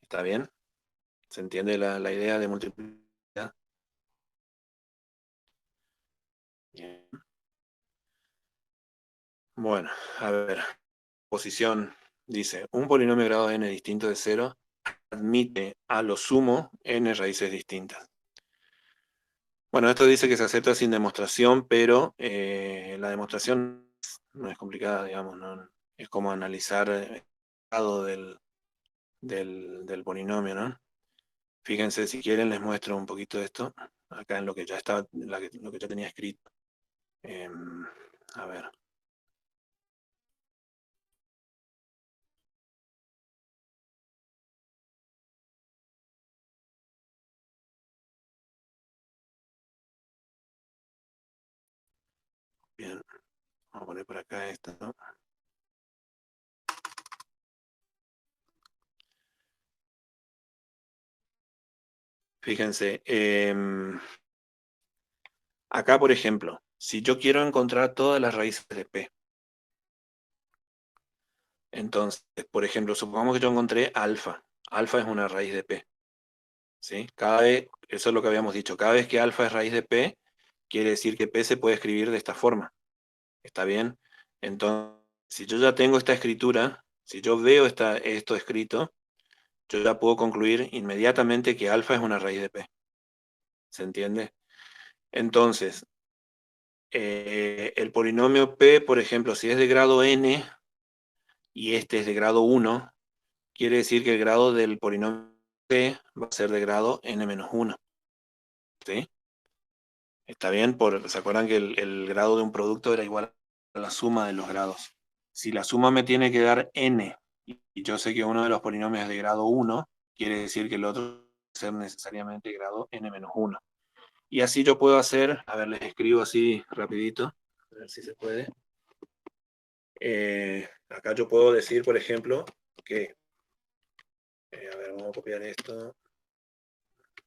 ¿Está bien? ¿Se entiende la idea de multiplicidad? Bien. Bueno, a ver. Posición dice, un polinomio de grado n distinto de 0 admite a lo sumo n raíces distintas. Bueno, esto dice que se acepta sin demostración, pero la demostración no es complicada, digamos, ¿no? Es como analizar el grado del polinomio, ¿no? Fíjense, si quieren les muestro un poquito de esto, acá en lo que ya está, lo que ya tenía escrito. A ver. Bien, vamos a poner por acá esto, ¿no? Fíjense, acá, por ejemplo, si yo quiero encontrar todas las raíces de P, entonces, por ejemplo, supongamos que yo encontré alfa. Alfa es una raíz de P, ¿sí? Cada vez, eso es lo que habíamos dicho, cada vez que alfa es raíz de P, quiere decir que P se puede escribir de esta forma. ¿Está bien? Entonces, si yo ya tengo esta escritura, si yo veo esto escrito, yo ya puedo concluir inmediatamente que alfa es una raíz de P. ¿Se entiende? Entonces, el polinomio P, por ejemplo, si es de grado n y este es de grado 1, quiere decir que el grado del polinomio P va a ser de grado n-1. ¿Sí? ¿Está bien? ¿Se acuerdan que el grado de un producto era igual a la suma de los grados? Si la suma me tiene que dar n, y yo sé que uno de los polinomios es de grado 1, quiere decir que el otro debe ser necesariamente grado n-1. Y así yo puedo hacer, a ver, les escribo así rapidito, a ver si se puede. Acá yo puedo decir, por ejemplo, que, a ver, vamos a copiar esto,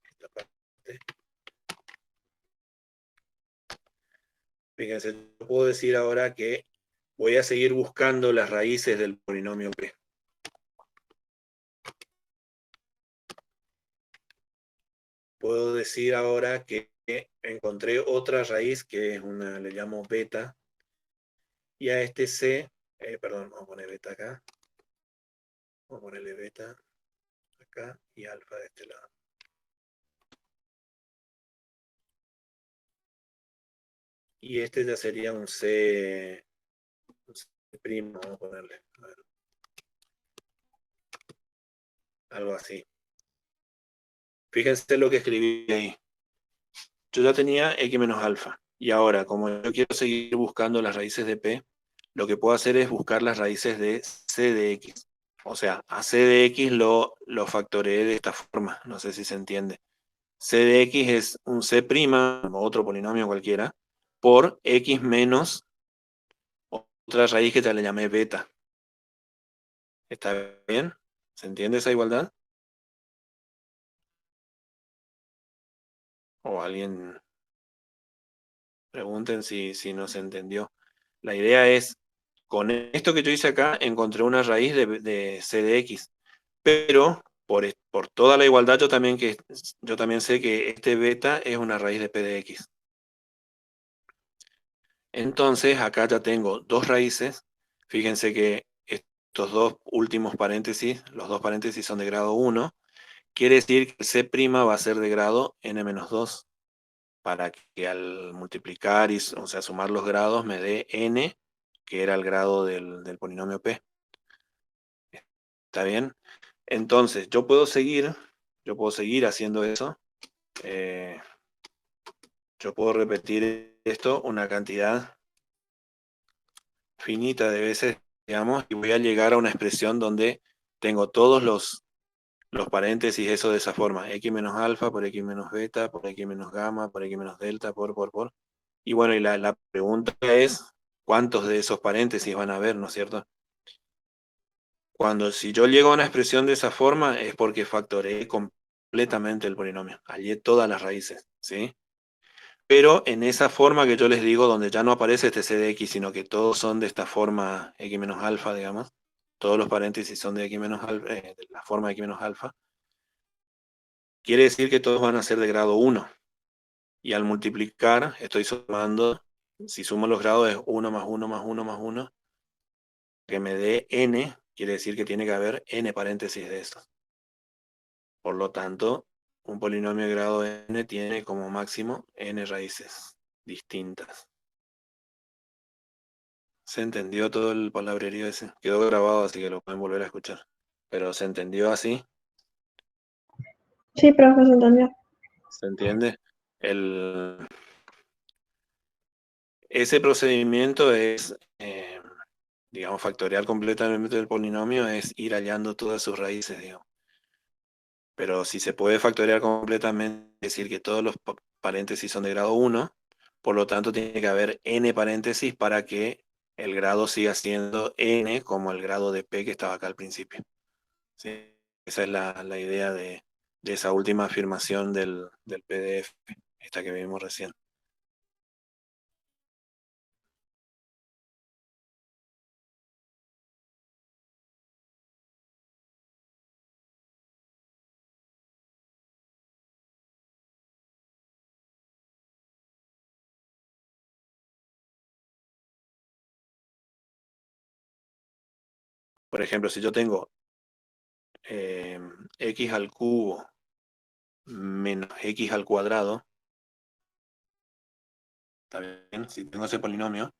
esta parte. Fíjense, yo puedo decir ahora que voy a seguir buscando las raíces del polinomio P. Puedo decir ahora que encontré otra raíz que es una, le llamo beta, y a este C, perdón, vamos a poner beta acá, vamos a ponerle beta acá y alfa de este lado. Y este ya sería un C primo, vamos a ponerle, a ver, algo así. Fíjense lo que escribí ahí. Yo ya tenía x menos alfa, y ahora, como yo quiero seguir buscando las raíces de P, lo que puedo hacer es buscar las raíces de C de X. O sea, a C de X lo factoreé de esta forma, no sé si se entiende. C de X es un C', o otro polinomio cualquiera, por X menos otra raíz que ya le llamé beta. ¿Está bien? ¿Se entiende esa igualdad? O alguien pregunten si no se entendió. La idea es, con esto que yo hice acá, encontré una raíz de C de X, pero por toda la igualdad yo también sé que este beta es una raíz de P de X. Entonces acá ya tengo dos raíces. Fíjense que estos dos últimos paréntesis, los dos paréntesis son de grado 1. Quiere decir que el C' va a ser de grado n-2, para que al multiplicar o sea, sumar los grados me dé n, que era el grado del polinomio P. ¿Está bien? Entonces, yo puedo seguir haciendo eso. Yo puedo repetir esto una cantidad finita de veces, digamos, y voy a llegar a una expresión donde tengo todos los paréntesis, eso de esa forma, x menos alfa por x menos beta, por x menos gamma, por x menos delta, por. Y bueno, y la pregunta es, ¿cuántos de esos paréntesis van a haber, no es cierto? Si yo llego a una expresión de esa forma, es porque factoreé completamente el polinomio, hallé todas las raíces, ¿sí? Pero en esa forma que yo les digo, donde ya no aparece este c de x, sino que todos son de esta forma x menos alfa, digamos, todos los paréntesis son de x menos alfa, de la forma de x menos alfa, quiere decir que todos van a ser de grado 1. Y al multiplicar, estoy sumando, si sumo los grados es 1 más 1 más 1 más 1, que me dé n, quiere decir que tiene que haber n paréntesis de estos. Por lo tanto, un polinomio de grado n tiene como máximo n raíces distintas. ¿Se entendió todo el palabrerío ese? Quedó grabado, así que lo pueden volver a escuchar. Pero ¿se entendió así? Sí, profe, se entendió. ¿Se entiende? Ese procedimiento es, digamos, factorial completamente del polinomio, es ir hallando todas sus raíces, digamos. Pero si se puede factoriar completamente, es decir, que todos los paréntesis son de grado 1, por lo tanto tiene que haber n paréntesis para que el grado siga siendo n como el grado de p que estaba acá al principio. ¿Sí? Esa es la idea de esa última afirmación del PDF, esta que vimos recién. Por ejemplo, si yo tengo x al cubo menos x al cuadrado, ¿está bien? Si tengo ese polinomio,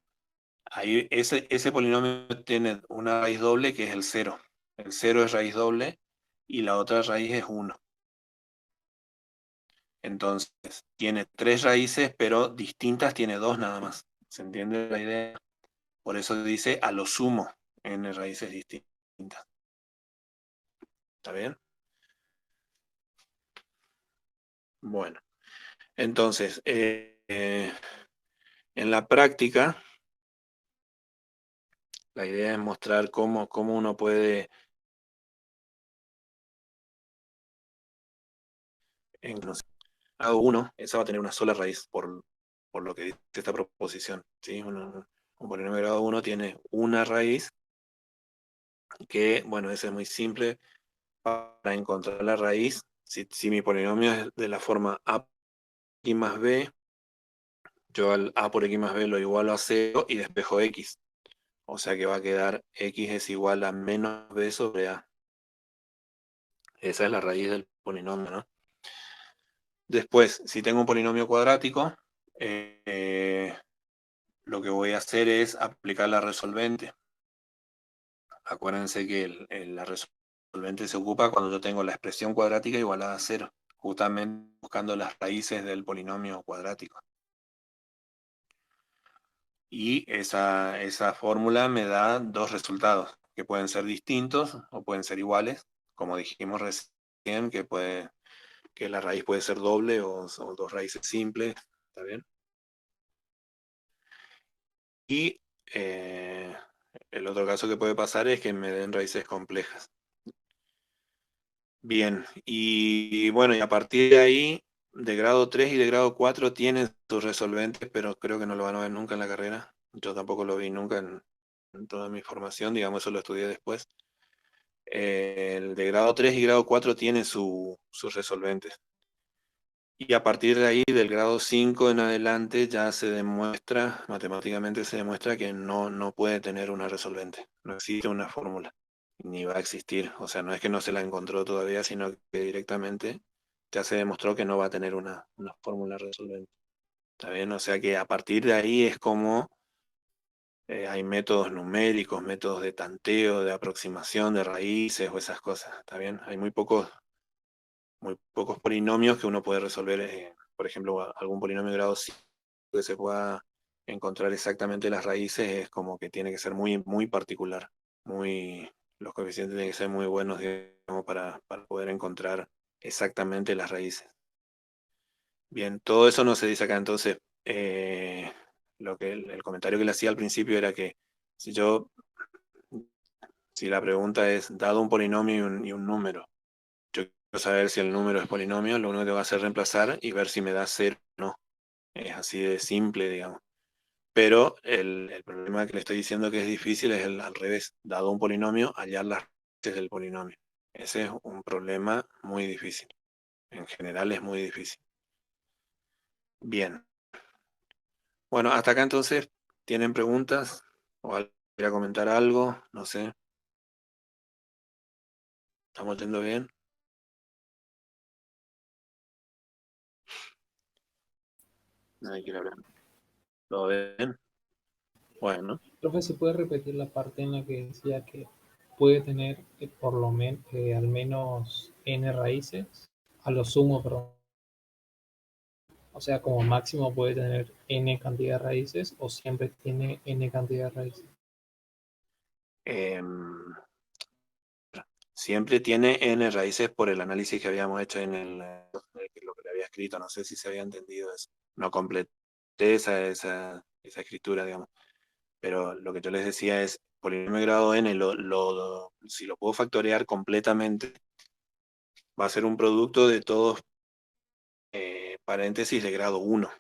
ahí ese polinomio tiene una raíz doble que es el 0. El 0 es raíz doble y la otra raíz es 1. Entonces, tiene 3 raíces, pero distintas tiene 2 nada más. ¿Se entiende la idea? Por eso dice a lo sumo n raíces distintas. ¿Está bien? Bueno, entonces, en la práctica, la idea es mostrar cómo uno puede, en grado 1, esa va a tener una sola raíz, por lo que dice esta proposición. ¿Sí? Un polinomio de grado 1 tiene una raíz, que, bueno, eso es muy simple. Para encontrar la raíz, si mi polinomio es de la forma a por x más b, yo al a por x más b lo igualo a 0 y despejo x. O sea que va a quedar x es igual a menos b sobre a. Esa es la raíz del polinomio, ¿no? Después, si tengo un polinomio cuadrático, lo que voy a hacer es aplicar la resolvente. Acuérdense que la resolvente se ocupa cuando yo tengo la expresión cuadrática igualada a 0, justamente buscando las raíces del polinomio cuadrático. Y esa fórmula me da dos resultados, que pueden ser distintos o pueden ser iguales, como dijimos recién, que la raíz puede ser doble o dos raíces simples, ¿está bien? Y el otro caso que puede pasar es que me den raíces complejas. Bien, y bueno, y a partir de ahí, de grado 3 y de grado 4 tienen sus resolventes, pero creo que no lo van a ver nunca en la carrera. Yo tampoco lo vi nunca en toda mi formación, digamos, eso lo estudié después. El de grado 3 y grado 4 tiene sus resolventes. Y a partir de ahí, del grado 5 en adelante, ya se demuestra, matemáticamente se demuestra que no puede tener una resolvente. No existe una fórmula, ni va a existir. O sea, no es que no se la encontró todavía, sino que directamente ya se demostró que no va a tener una fórmula resolvente. ¿Está bien? O sea que a partir de ahí es como hay métodos numéricos, métodos de tanteo, de aproximación de raíces o esas cosas. ¿Está bien? Hay muy pocos polinomios que uno puede resolver, por ejemplo, algún polinomio de grado 5 que se pueda encontrar exactamente las raíces, es como que tiene que ser muy, muy particular. Los coeficientes tienen que ser muy buenos, digamos, para poder encontrar exactamente las raíces. Bien, todo eso no se dice acá, entonces, lo que el comentario que le hacía al principio era que si la pregunta es, dado un polinomio y un número, yo quiero saber si el número es polinomio, lo único que va a hacer es reemplazar y ver si me da 0 o no. Es así de simple, digamos. Pero el problema que le estoy diciendo que es difícil es al revés. Dado un polinomio, hallar las raíces del polinomio. Ese es un problema muy difícil. En general es muy difícil. Bien. Bueno, hasta acá entonces, ¿tienen preguntas? ¿O alguien quiera comentar algo? No sé. ¿Estamos yendo bien? Nadie quiere hablar. ¿Todo bien? Bueno. Profe, ¿se puede repetir la parte en la que decía que puede tener por lo menos al menos n raíces? A lo sumo, perdón. O sea, como máximo puede tener n cantidad de raíces o siempre tiene n cantidad de raíces. em, Siempre tiene n raíces por el análisis que habíamos hecho en lo que le había escrito. No sé si se había entendido eso. No completé esa escritura, digamos. Pero lo que yo les decía es, polinomio de grado n, si lo puedo factorear completamente, va a ser un producto de todos paréntesis de grado 1.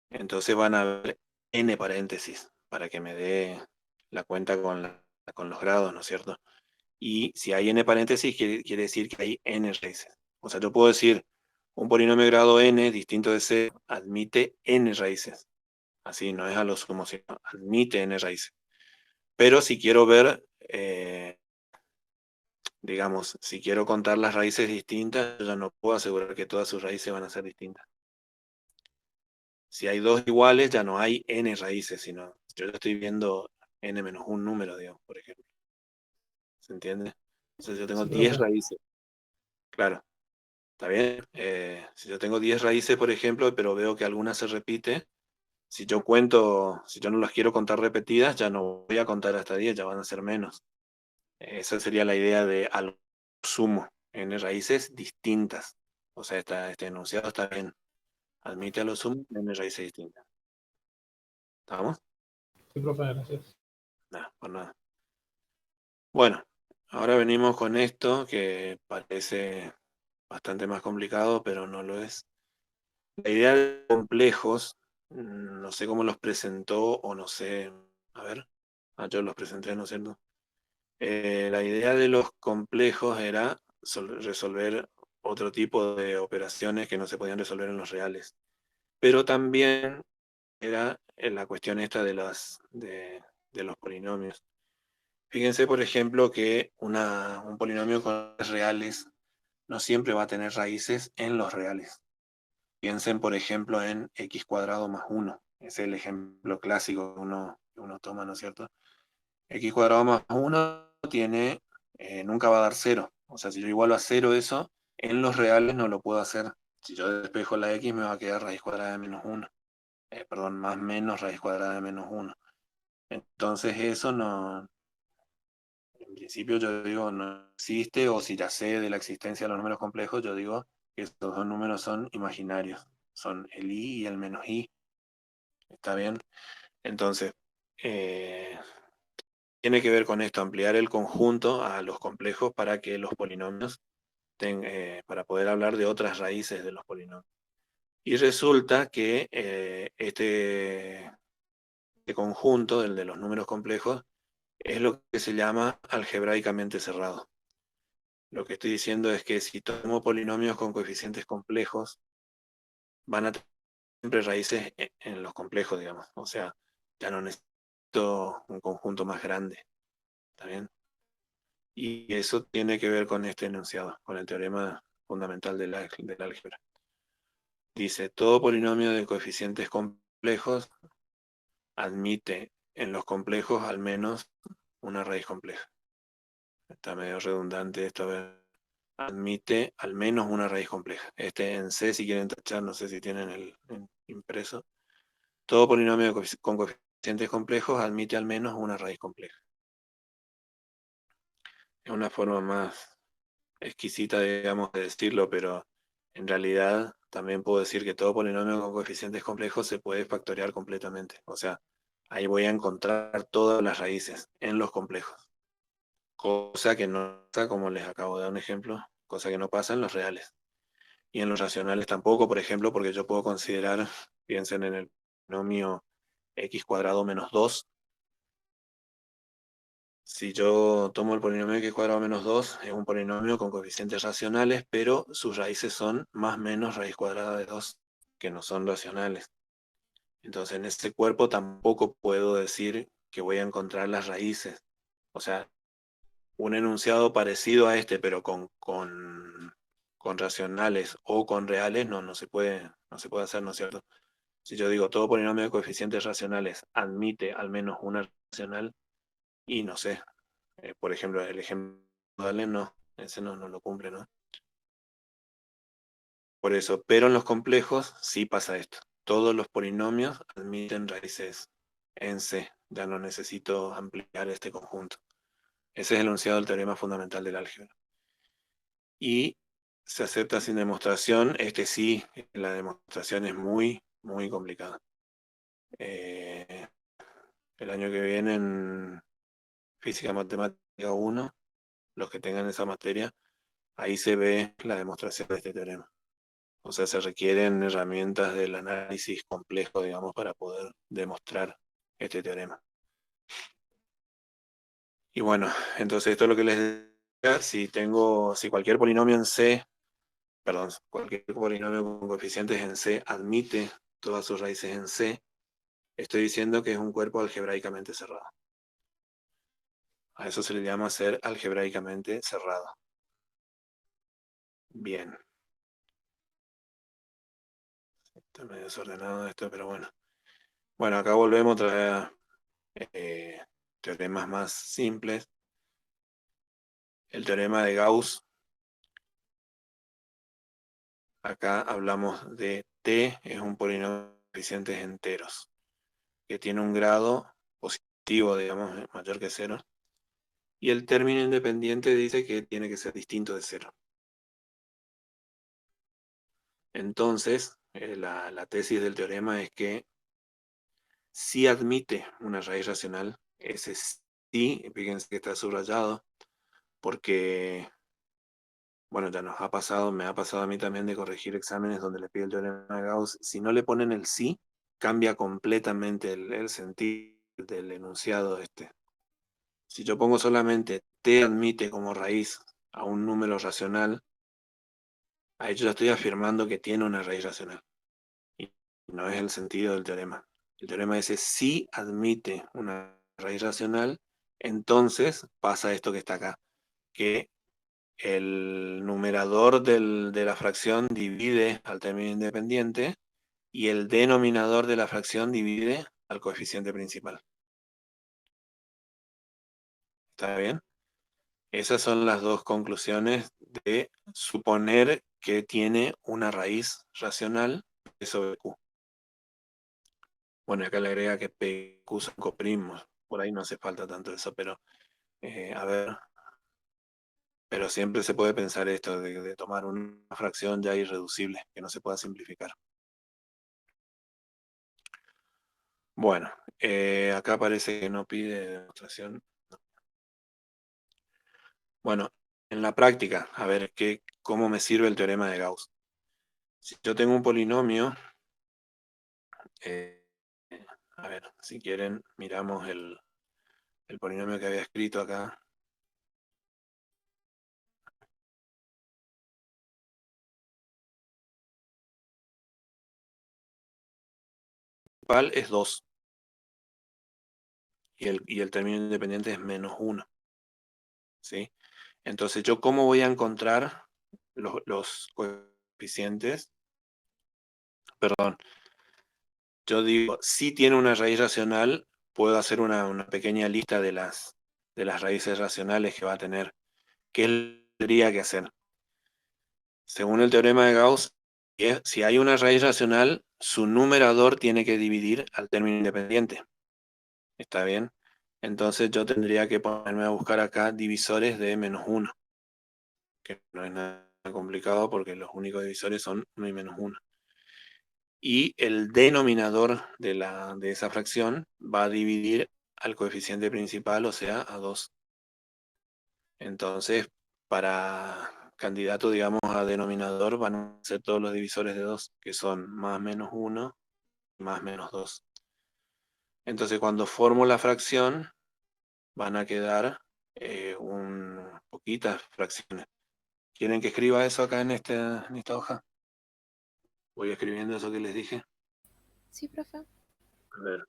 Entonces van a haber n paréntesis para que me dé la cuenta con los grados, ¿no es cierto? Y si hay n paréntesis, quiere decir que hay n raíces. O sea, yo puedo decir, un polinomio de grado n distinto de c admite n raíces. Así, no es a lo sumo, sino admite n raíces. Pero si quiero ver, digamos, si quiero contar las raíces distintas, yo ya no puedo asegurar que todas sus raíces van a ser distintas. Si hay dos iguales, ya no hay n raíces, sino yo ya estoy viendo n menos un número, digamos, por ejemplo. ¿Se entiende? Entonces yo tengo Sí, 10 profe. raíces. Claro. ¿Está bien? Si yo tengo 10 raíces, por ejemplo, pero veo que alguna se repite, si yo cuento, si yo no las quiero contar repetidas, ya no voy a contar hasta 10, ya van a ser menos. Esa sería la idea de al sumo, n raíces distintas. O sea, este enunciado está bien. Admite a lo sumo n raíces distintas. ¿Estamos? Sí, profe, gracias. Nada, por nada. Bueno, ahora venimos con esto que parece bastante más complicado, pero no lo es. La idea de complejos, no sé cómo los presentó o no sé, a ver, yo los presenté, ¿no es cierto? La idea de los complejos era resolver otro tipo de operaciones que no se podían resolver en los reales, pero también era la cuestión esta de los polinomios. Fíjense, por ejemplo, que un polinomio con reales no siempre va a tener raíces en los reales. Piensen, por ejemplo, en x cuadrado más 1. Es el ejemplo clásico que uno toma, ¿no es cierto? X cuadrado más 1 tiene, nunca va a dar 0. O sea, si yo igualo a 0 eso, en los reales no lo puedo hacer. Si yo despejo la x, me va a quedar raíz cuadrada de menos 1. Perdón, más menos raíz cuadrada de menos 1. Entonces eso no, en principio yo digo no existe, o si ya sé de la existencia de los números complejos, yo digo que estos dos números son imaginarios. Son el i y el menos i. ¿Está bien? Entonces, eh, tiene que ver con esto, ampliar el conjunto a los complejos para que los polinomios, para poder hablar de otras raíces de los polinomios. Y resulta que este conjunto, el de los números complejos, es lo que se llama algebraicamente cerrado. Lo que estoy diciendo es que si tomo polinomios con coeficientes complejos, van a tener siempre raíces en los complejos, digamos. O sea, ya no necesito un conjunto más grande. ¿Está bien? Y eso tiene que ver con este enunciado, con el teorema fundamental del álgebra. Dice, todo polinomio de coeficientes complejos admite en los complejos al menos una raíz compleja. Está medio redundante esto. A ver. Admite al menos una raíz compleja. En C, si quieren tachar, no sé si tienen el impreso. Todo polinomio con coeficientes complejos admite al menos una raíz compleja. Es una forma más exquisita, digamos, de decirlo, pero en realidad también puedo decir que todo polinomio con coeficientes complejos se puede factorear completamente. O sea, ahí voy a encontrar todas las raíces en los complejos. Cosa que no pasa, como les acabo de dar un ejemplo, cosa que no pasa en los reales. Y en los racionales tampoco, por ejemplo, porque yo puedo considerar, piensen en el polinomio x cuadrado menos 2, Si yo tomo el polinomio x cuadrado menos 2, es un polinomio con coeficientes racionales, pero sus raíces son más menos raíz cuadrada de 2, que no son racionales. Entonces en este cuerpo tampoco puedo decir que voy a encontrar las raíces. O sea, un enunciado parecido a este, pero con racionales o con reales, no se puede hacer, ¿no es cierto? Si yo digo todo polinomio de coeficientes racionales admite al menos una racional, y no sé, por ejemplo, el ejemplo de Allen, no, ese no lo cumple, ¿no? Por eso, pero en los complejos sí pasa esto. Todos los polinomios admiten raíces en C. Ya no necesito ampliar este conjunto. Ese es el enunciado del teorema fundamental del álgebra. Y se acepta sin demostración. Este sí, la demostración es muy, muy complicada. El año que viene en Física Matemática 1, los que tengan esa materia, ahí se ve la demostración de este teorema. O sea, se requieren herramientas del análisis complejo, digamos, para poder demostrar este teorema. Y bueno, entonces esto es lo que les decía. Si cualquier polinomio en C, perdón, cualquier polinomio con coeficientes en C admite todas sus raíces en C, estoy diciendo que es un cuerpo algebraicamente cerrado. A eso se le llama ser algebraicamente cerrado. Bien. Está medio desordenado esto, pero bueno. Bueno, acá volvemos otra vez a teoremas más simples. El teorema de Gauss. Acá hablamos de T, es un polinomio de coeficientes enteros, que tiene un grado positivo, digamos, mayor que 0. Y el término independiente dice que tiene que ser distinto de 0. Entonces, la tesis del teorema es que si admite una raíz racional, ese sí, fíjense que está subrayado, porque, bueno, ya nos ha pasado, me ha pasado a mí también de corregir exámenes donde le pide el teorema de Gauss. Si no le ponen el sí, cambia completamente el sentido del enunciado este. Si yo pongo solamente T admite como raíz a un número racional, ahí yo ya estoy afirmando que tiene una raíz racional. Y no es el sentido del teorema. El teorema dice si admite una raíz racional, entonces pasa esto que está acá, que el numerador de la fracción divide al término independiente y el denominador de la fracción divide al coeficiente principal. ¿Está bien? Esas son las dos conclusiones de suponer que tiene una raíz racional P sobre Q. Bueno, acá le agrega que PQ son coprimos. Por ahí no hace falta tanto eso, pero a ver. Pero siempre se puede pensar esto de tomar una fracción ya irreducible, que no se pueda simplificar. Bueno, acá parece que no pide demostración. Bueno, en la práctica, a ver cómo me sirve el teorema de Gauss. Si yo tengo un polinomio, eh, a ver, si quieren, miramos el polinomio que había escrito acá. El principal es 2 y el término independiente es menos 1. ¿Sí? Entonces, ¿yo cómo voy a encontrar los coeficientes? Perdón, yo digo, si tiene una raíz racional, puedo hacer una pequeña lista de las raíces racionales que va a tener. ¿Qué tendría que hacer? Según el teorema de Gauss, si hay una raíz racional, su numerador tiene que dividir al término independiente. ¿Está bien? Entonces yo tendría que ponerme a buscar acá divisores de menos 1, que no es nada complicado porque los únicos divisores son 1 y menos 1. Y el denominador de esa fracción va a dividir al coeficiente principal, o sea, a 2. Entonces, para candidato, digamos, a denominador van a ser todos los divisores de 2, que son más menos 1 más menos 2. Entonces, cuando formo la fracción, van a quedar poquitas fracciones. ¿Quieren que escriba eso acá en esta hoja? Voy escribiendo eso que les dije. Sí, profe. A ver.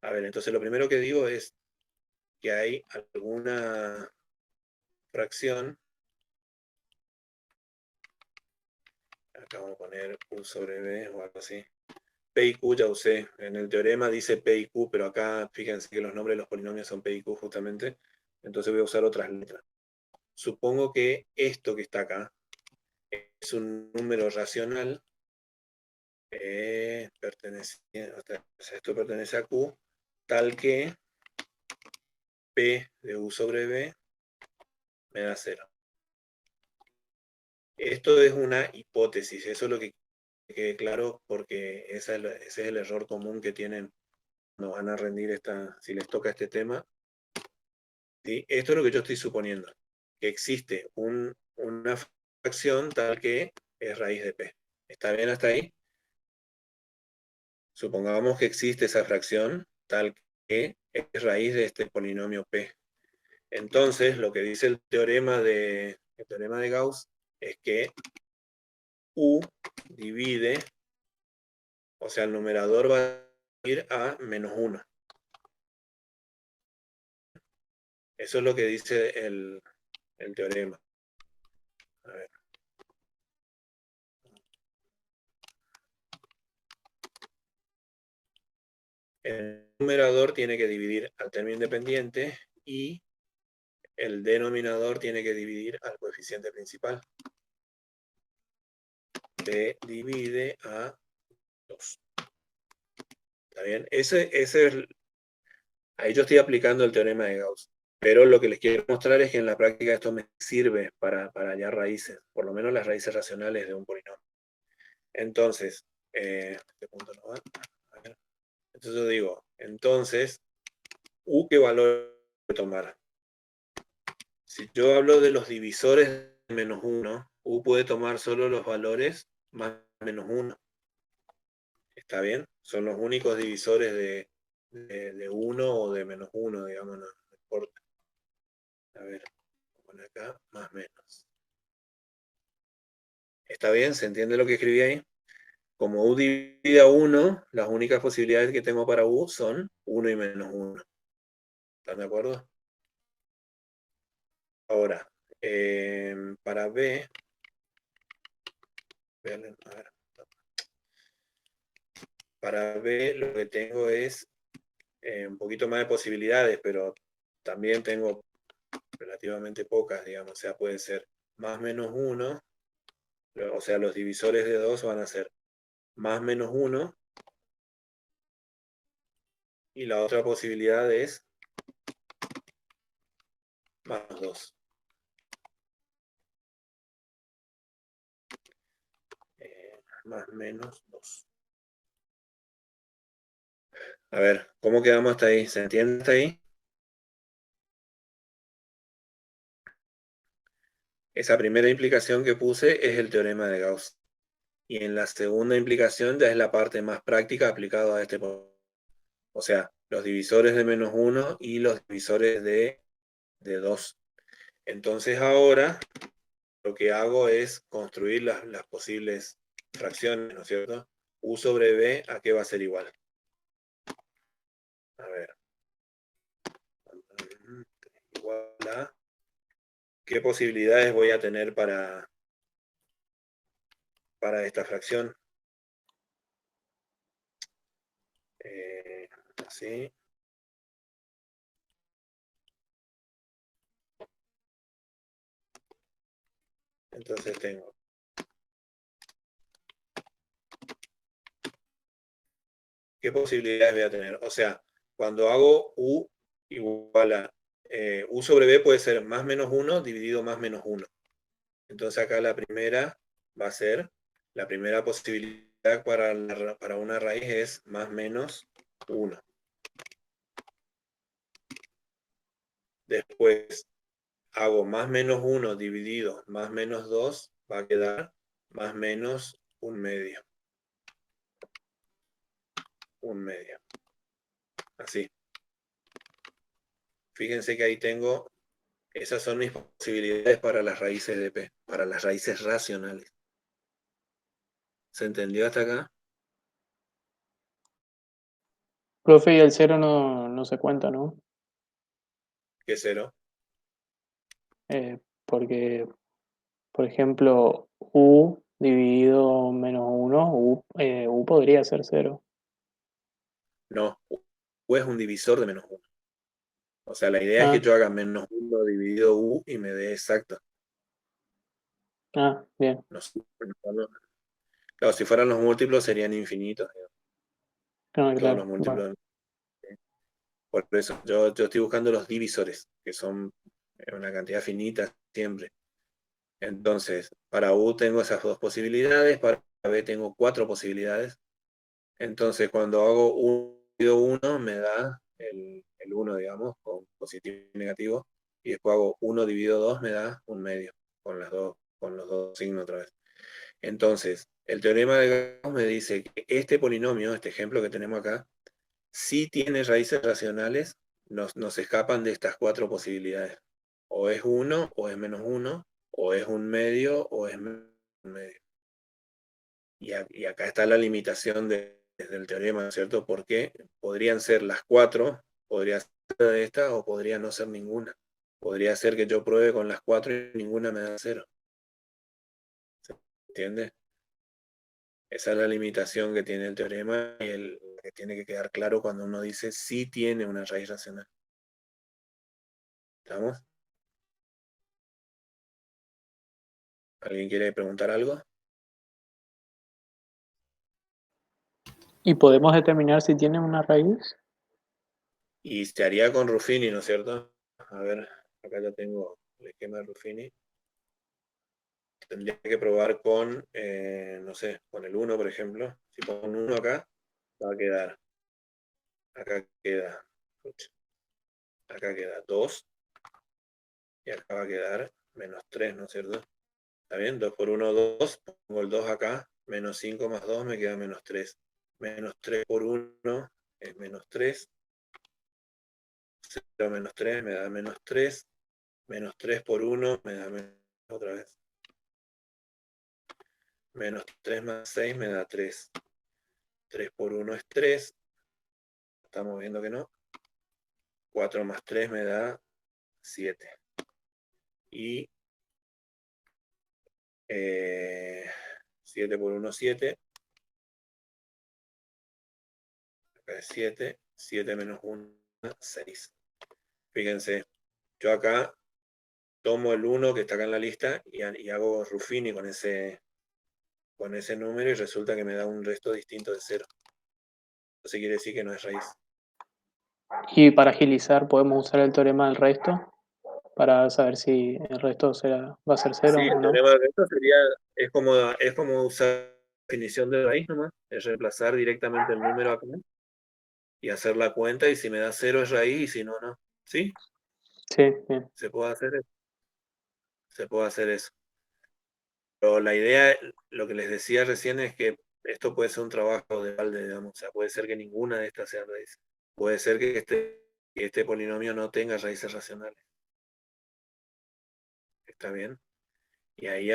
A ver, entonces lo primero que digo es que hay alguna fracción. Acá vamos a poner U sobre B o algo así. P y Q ya usé. En el teorema dice P y Q, pero acá fíjense que los nombres de los polinomios son P y Q justamente. Entonces voy a usar otras letras. Supongo que esto que está acá es un número racional. Esto pertenece a Q, tal que P de U sobre B me da 0. Esto es una hipótesis, eso es lo que quede claro, porque ese es el error común que tienen cuando van a rendir si les toca este tema. ¿Sí? Esto es lo que yo estoy suponiendo, que existe una fracción tal que es raíz de P. ¿Está bien hasta ahí? Supongamos que existe esa fracción tal que es raíz de este polinomio P. Entonces, lo que dice el teorema de Gauss es que U divide, o sea, el numerador va a ir a menos 1. Eso es lo que dice el teorema. A ver. El numerador tiene que dividir al término independiente y el denominador tiene que dividir al coeficiente principal. B divide a 2. ¿Está bien? Ahí yo estoy aplicando el teorema de Gauss. Pero lo que les quiero mostrar es que en la práctica esto me sirve para hallar raíces, por lo menos las raíces racionales de un polinomio. Entonces, este punto no va. A ver. Entonces yo digo, entonces, ¿U qué valor voy a tomar? Si yo hablo de los divisores de menos 1, U puede tomar solo los valores más menos 1. ¿Está bien? Son los únicos divisores de 1 o de menos 1, digamos, no importa. A ver, voy a poner acá, más menos. ¿Está bien? ¿Se entiende lo que escribí ahí? Como U divide a 1, las únicas posibilidades que tengo para U son 1 y menos 1. ¿Están de acuerdo? Ahora, para B, a ver, para B lo que tengo es un poquito más de posibilidades, pero también tengo relativamente pocas, digamos. O sea, puede ser más menos 1, o sea, los divisores de 2 van a ser más menos 1, y la otra posibilidad es más 2. Más menos 2. A ver, ¿cómo quedamos hasta ahí? ¿Se entiende hasta ahí? Esa primera implicación que puse es el teorema de Gauss. Y en la segunda implicación ya es la parte más práctica aplicada a este problema. O sea, los divisores de menos 1 y los divisores de 2. Entonces ahora lo que hago es construir las posibles fracciones, ¿no es cierto? U sobre B, ¿a qué va a ser igual? A ver. Igual a... ¿Qué posibilidades voy a tener para esta fracción? Así. Entonces tengo. ¿Qué posibilidades voy a tener? O sea, cuando hago U igual a U sobre B puede ser más menos 1 dividido más menos 1. Entonces acá la primera va a ser, la primera posibilidad para una raíz es más menos 1. Después hago más menos 1 dividido más menos 2, va a quedar más menos un medio. Un medio. Así. Fíjense que ahí tengo, esas son mis posibilidades para las raíces de P, para las raíces racionales. ¿Se entendió hasta acá? Profe, y el cero no se cuenta, ¿no? ¿Qué cero? Porque, por ejemplo, u dividido menos uno, u podría ser cero. No, U es un divisor de menos 1. O sea, la idea es que Ah, yo haga menos 1 dividido U y me dé exacto. bien. No sé, claro, si fueran los múltiplos serían infinitos, digamos. Ah, Todos los claro. Bueno, múltiplos. Por eso yo estoy buscando los divisores, que son una cantidad finita siempre. Entonces, para U tengo esas dos posibilidades, para B tengo 4 posibilidades. Entonces, cuando hago 1 dividido 1, me da el 1, digamos, con positivo y negativo. Y después hago 1 dividido 2, me da un medio, con los dos signos otra vez. Entonces, el teorema de Gauss me dice que este polinomio, este ejemplo que tenemos acá, si tiene raíces racionales, nos escapan de estas 4 posibilidades. O es 1, o es menos 1, o es un medio, o es menos un medio. Y acá está la limitación del teorema, ¿cierto? Porque podrían ser las 4, podría ser de estas, o podría no ser ninguna. Podría ser que yo pruebe con las 4 y ninguna me da 0. ¿Se entiende? Esa es la limitación que tiene el teorema y el que tiene que quedar claro cuando uno dice sí tiene una raíz racional. ¿Estamos? ¿Alguien quiere preguntar algo? ¿Y podemos determinar si tiene una raíz? Y se haría con Ruffini, ¿no es cierto? A ver, acá ya tengo el esquema de Ruffini. Tendría que probar con, no sé, con el 1, por ejemplo. Si pongo un 1 acá, va a quedar, acá queda, acá queda 2 y acá va a quedar menos 3, ¿no es cierto? ¿Está bien? 2 por 1, 2. Pongo el 2 acá. Menos 5 más 2 me queda menos 3. Menos 3 por 1 es menos 3. 0 menos 3 me da menos 3. Menos 3 por 1 me da menos otra vez. Menos 3 más 6 me da 3. 3 por 1 es 3. Estamos viendo que no. 4 más 3 me da 7. Y 7 por 1, 7. Acá es 7. 7 menos 1, 6. Fíjense, yo acá tomo el 1 que está acá en la lista y hago Ruffini con ese número y resulta que me da un resto distinto de 0. Eso quiere decir que no es raíz. Y para agilizar podemos usar el teorema del resto para saber si el resto va a ser Sí, cero o el no. teorema de resto sería, es como usar definición de raíz nomás, es reemplazar directamente el número acá y hacer la cuenta y si me da 0 es raíz y si no, no. ¿Sí? Sí, bien. Se puede hacer eso. Se puede hacer eso. Pero la idea, lo que les decía recién es que esto puede ser un trabajo de balde, digamos. O sea, puede ser que ninguna de estas sea raíz. Puede ser que este polinomio no tenga raíces racionales. ¿Está bien? Y ahí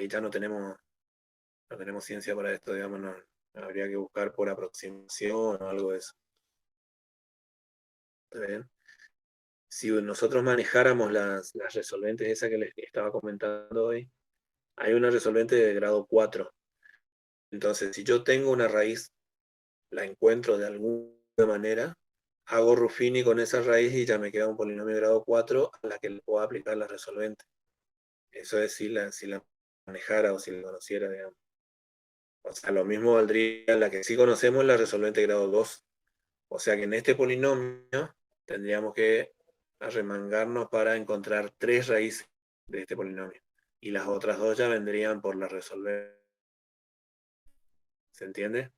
ya no tenemos ciencia para esto, digamos, no. Habría que buscar por aproximación o algo de eso. ¿Está bien? Si nosotros manejáramos las resolventes, esa que les estaba comentando hoy, hay una resolvente de grado 4. Entonces, si yo tengo una raíz, la encuentro de alguna manera, hago Ruffini con esa raíz y ya me queda un polinomio de grado 4 a la que le puedo aplicar la resolvente. Eso es si la manejara o si la conociera, digamos. O sea, lo mismo valdría la que sí conocemos, la resolvente de grado 2. O sea que en este polinomio tendríamos que arremangarnos para encontrar 3 raíces de este polinomio. Y las otras 2 ya vendrían por la resolver. ¿Se entiende?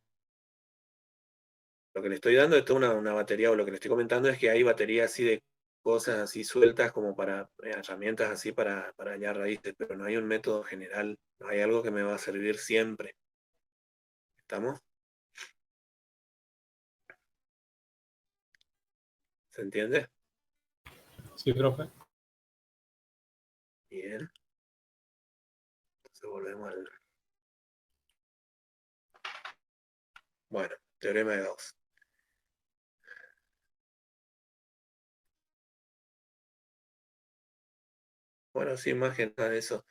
Lo que le estoy dando es toda una batería, o lo que le estoy comentando es que hay baterías así de cosas así sueltas como para herramientas así para hallar raíces, pero no hay un método general, no hay algo que me va a servir siempre. ¿Estamos? ¿Se entiende? Sí, profe. Bien. Entonces volvemos al... Bueno, teorema de Gauss. Bueno, sí, más que nada eso.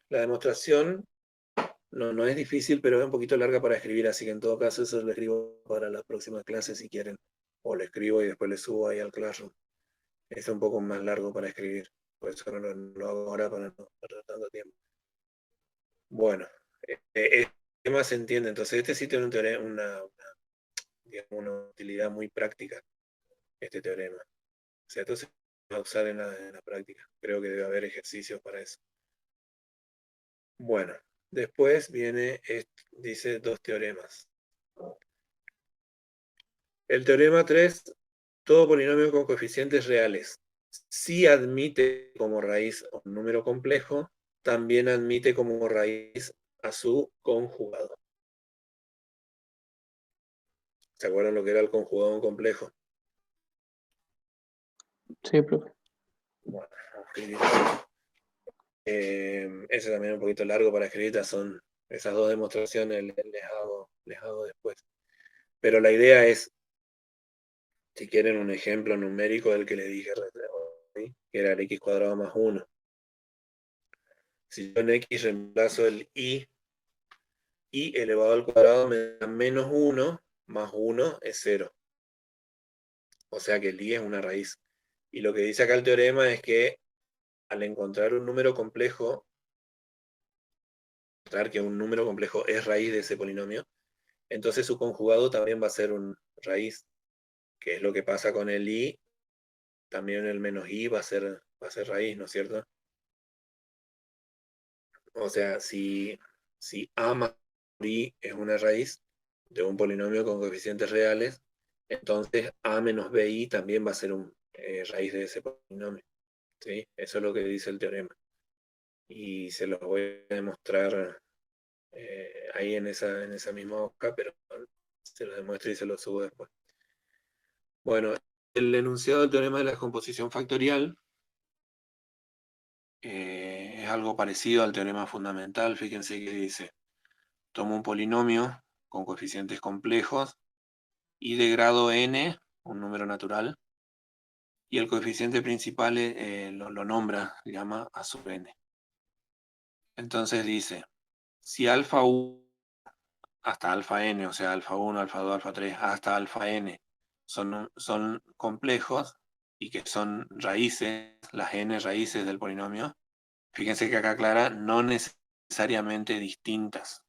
La demostración no es difícil, pero es un poquito larga para escribir, así que en todo caso eso lo escribo para la próxima clase si quieren. O lo escribo y después le subo ahí al Classroom. Es un poco más largo para escribir, por eso no lo hago ahora para no perder tanto tiempo. Bueno, ¿qué más se entiende? Entonces este sí tiene un teorema, digamos, una utilidad muy práctica, este teorema. O sea, esto se va a usar en la práctica. Creo que debe haber ejercicios para eso. Bueno, después viene, dice dos teoremas. El teorema 3, todo polinomio con coeficientes reales. Si admite como raíz a un número complejo, también admite como raíz a su conjugado. ¿Se acuerdan lo que era el conjugado en complejo? Sí, profe. Bueno, ese también es un poquito largo para escribir, son esas dos demostraciones les hago después. Pero la idea es, si quieren un ejemplo numérico del que les dije, ¿sí? Que era el x cuadrado más 1. Si yo en x reemplazo el i elevado al cuadrado me da menos 1, más 1 es 0. O sea que el i es una raíz. Y lo que dice acá el teorema es que al encontrar un número complejo, encontrar que un número complejo es raíz de ese polinomio, entonces su conjugado también va a ser un raíz, que es lo que pasa con el i, también el menos i va a ser raíz, ¿no es cierto? O sea, si a más i es una raíz de un polinomio con coeficientes reales, entonces a menos bi también va a ser un raíz de ese polinomio. ¿Sí? Eso es lo que dice el teorema. Y se los voy a demostrar ahí en esa misma hoja, pero se los demuestro y se los subo después. Bueno, el enunciado del teorema de la descomposición factorial es algo parecido al teorema fundamental. Fíjense que dice, tomo un polinomio con coeficientes complejos y de grado n, un número natural, y el coeficiente principal lo nombra, llama a sub n. Entonces dice, si alfa 1 hasta alfa n, o sea, alfa 1, alfa 2, alfa 3, hasta alfa n, son complejos y que son raíces, las n raíces del polinomio, fíjense que acá aclara no necesariamente distintas.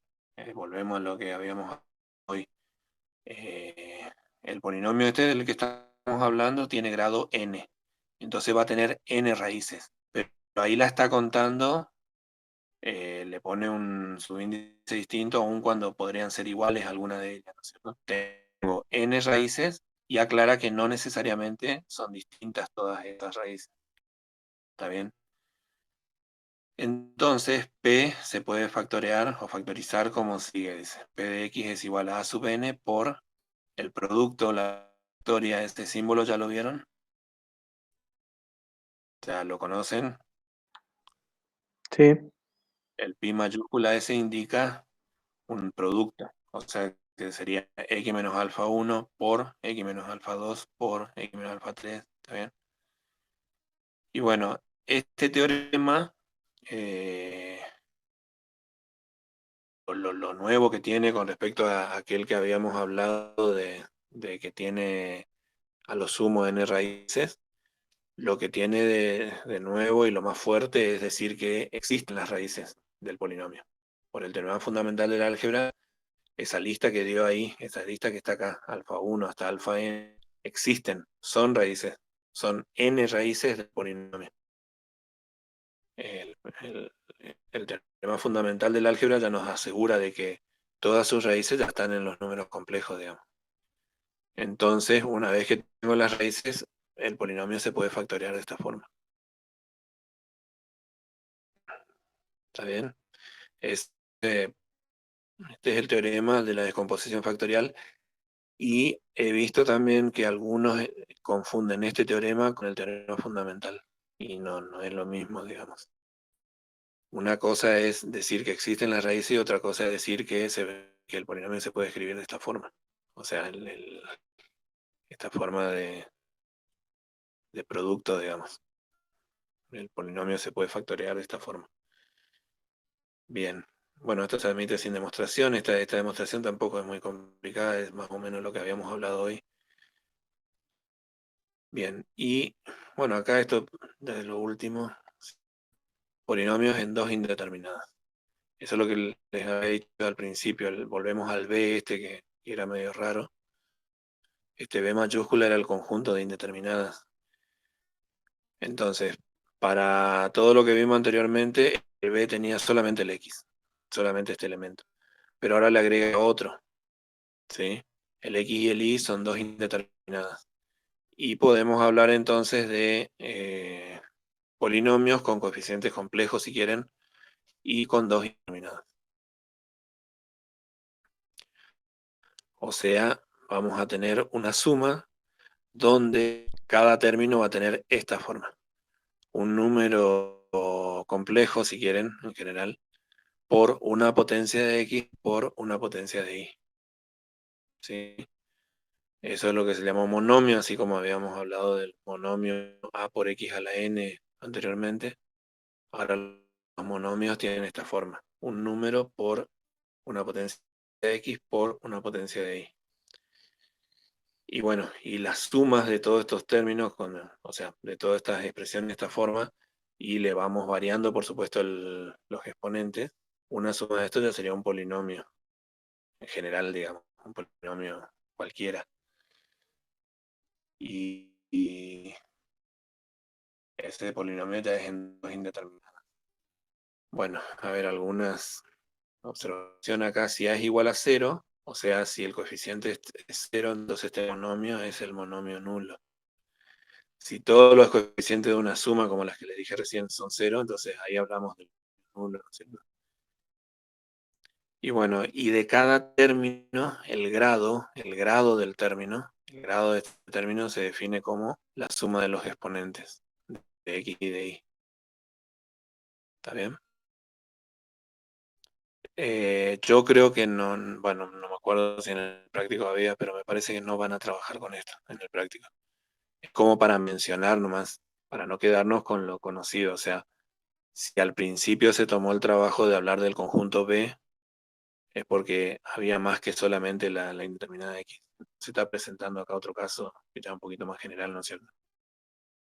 Volvemos a lo que habíamos hoy. El polinomio este del que estamos hablando tiene grado n, entonces va a tener n raíces, pero ahí la está contando, le pone un subíndice distinto aun cuando podrían ser iguales alguna de ellas, ¿no es cierto? Tengo n raíces y aclara que no necesariamente son distintas todas estas raíces. ¿Está bien? Entonces P se puede factorear o factorizar como sigue, dice, P de x es igual a sub n por el producto, la factoria, este símbolo, ¿ya lo vieron? O sea, ¿lo conocen? Sí, El pi mayúscula ese indica un producto, o sea, que sería x menos alfa 1 por x menos alfa 2 por x menos alfa 3, ¿está bien? Y bueno, este teorema, lo nuevo que tiene con respecto a aquel que habíamos hablado de que tiene a lo sumo n raíces, lo que tiene de nuevo y lo más fuerte es decir que existen las raíces del polinomio. Por el teorema fundamental del álgebra, esa lista que dio ahí, esa lista que está acá, alfa 1 hasta alfa n, existen, son raíces, son n raíces del polinomio. El, el- el teorema fundamental del álgebra ya nos asegura de que todas sus raíces ya están en los números complejos, digamos. Entonces, una vez que tengo las raíces, el polinomio se puede factorear de esta forma. ¿Está bien? Es Este es el teorema de la descomposición factorial. Y he visto también que algunos confunden este teorema con el teorema fundamental. Y no es lo mismo, digamos. Una cosa es decir que existen las raíces y otra cosa es decir que el polinomio se puede escribir de esta forma. O sea, esta forma de producto, digamos. El polinomio se puede factorear de esta forma. Bien. Bueno, esto se admite sin demostración. Esta demostración tampoco es muy complicada, es más o menos lo que habíamos hablado hoy. Bien, y bueno, acá esto desde lo último, polinomios en dos indeterminadas. Eso es lo que les había dicho al principio, volvemos al B este que era medio raro. Este B mayúscula era el conjunto de indeterminadas. Entonces, para todo lo que vimos anteriormente, el B tenía solamente el X, solamente este elemento. Pero ahora le agrega otro, ¿sí? El X y el Y son dos indeterminadas. Y podemos hablar entonces de polinomios con coeficientes complejos, si quieren, y con dos indeterminadas. O sea, vamos a tener una suma donde cada término va a tener esta forma. Un número complejo, si quieren, en general, por una potencia de x por una potencia de y. ¿Sí? Eso es lo que se llama monomio, así como habíamos hablado del monomio a por x a la n anteriormente. Ahora los monomios tienen esta forma. Un número por una potencia de x por una potencia de y. Y bueno, y las sumas de todos estos términos, o sea, de todas estas expresiones de esta forma, y le vamos variando, por supuesto, los exponentes, una suma de esto ya sería un polinomio, en general, digamos, un polinomio cualquiera. Y ese polinomio ya es en dos indeterminadas. Bueno, a ver, algunas observaciones acá. Si A es igual a 0, o sea, si el coeficiente es 0, entonces este monomio es el monomio nulo. Si todos los coeficientes de una suma, como las que les dije recién, son 0, entonces ahí hablamos del nulo, ¿no es cierto? Y bueno, y de cada término, el grado del término, el grado de este término se define como la suma de los exponentes de x y de y. ¿Está bien? Yo creo que no, bueno, no me acuerdo si en el práctico había, pero me parece que no van a trabajar con esto en el práctico. Es como para mencionar nomás, para no quedarnos con lo conocido. O sea, si al principio se tomó el trabajo de hablar del conjunto B, es porque había más que solamente la indeterminada X. Se está presentando acá otro caso que ya es un poquito más general, ¿no es cierto?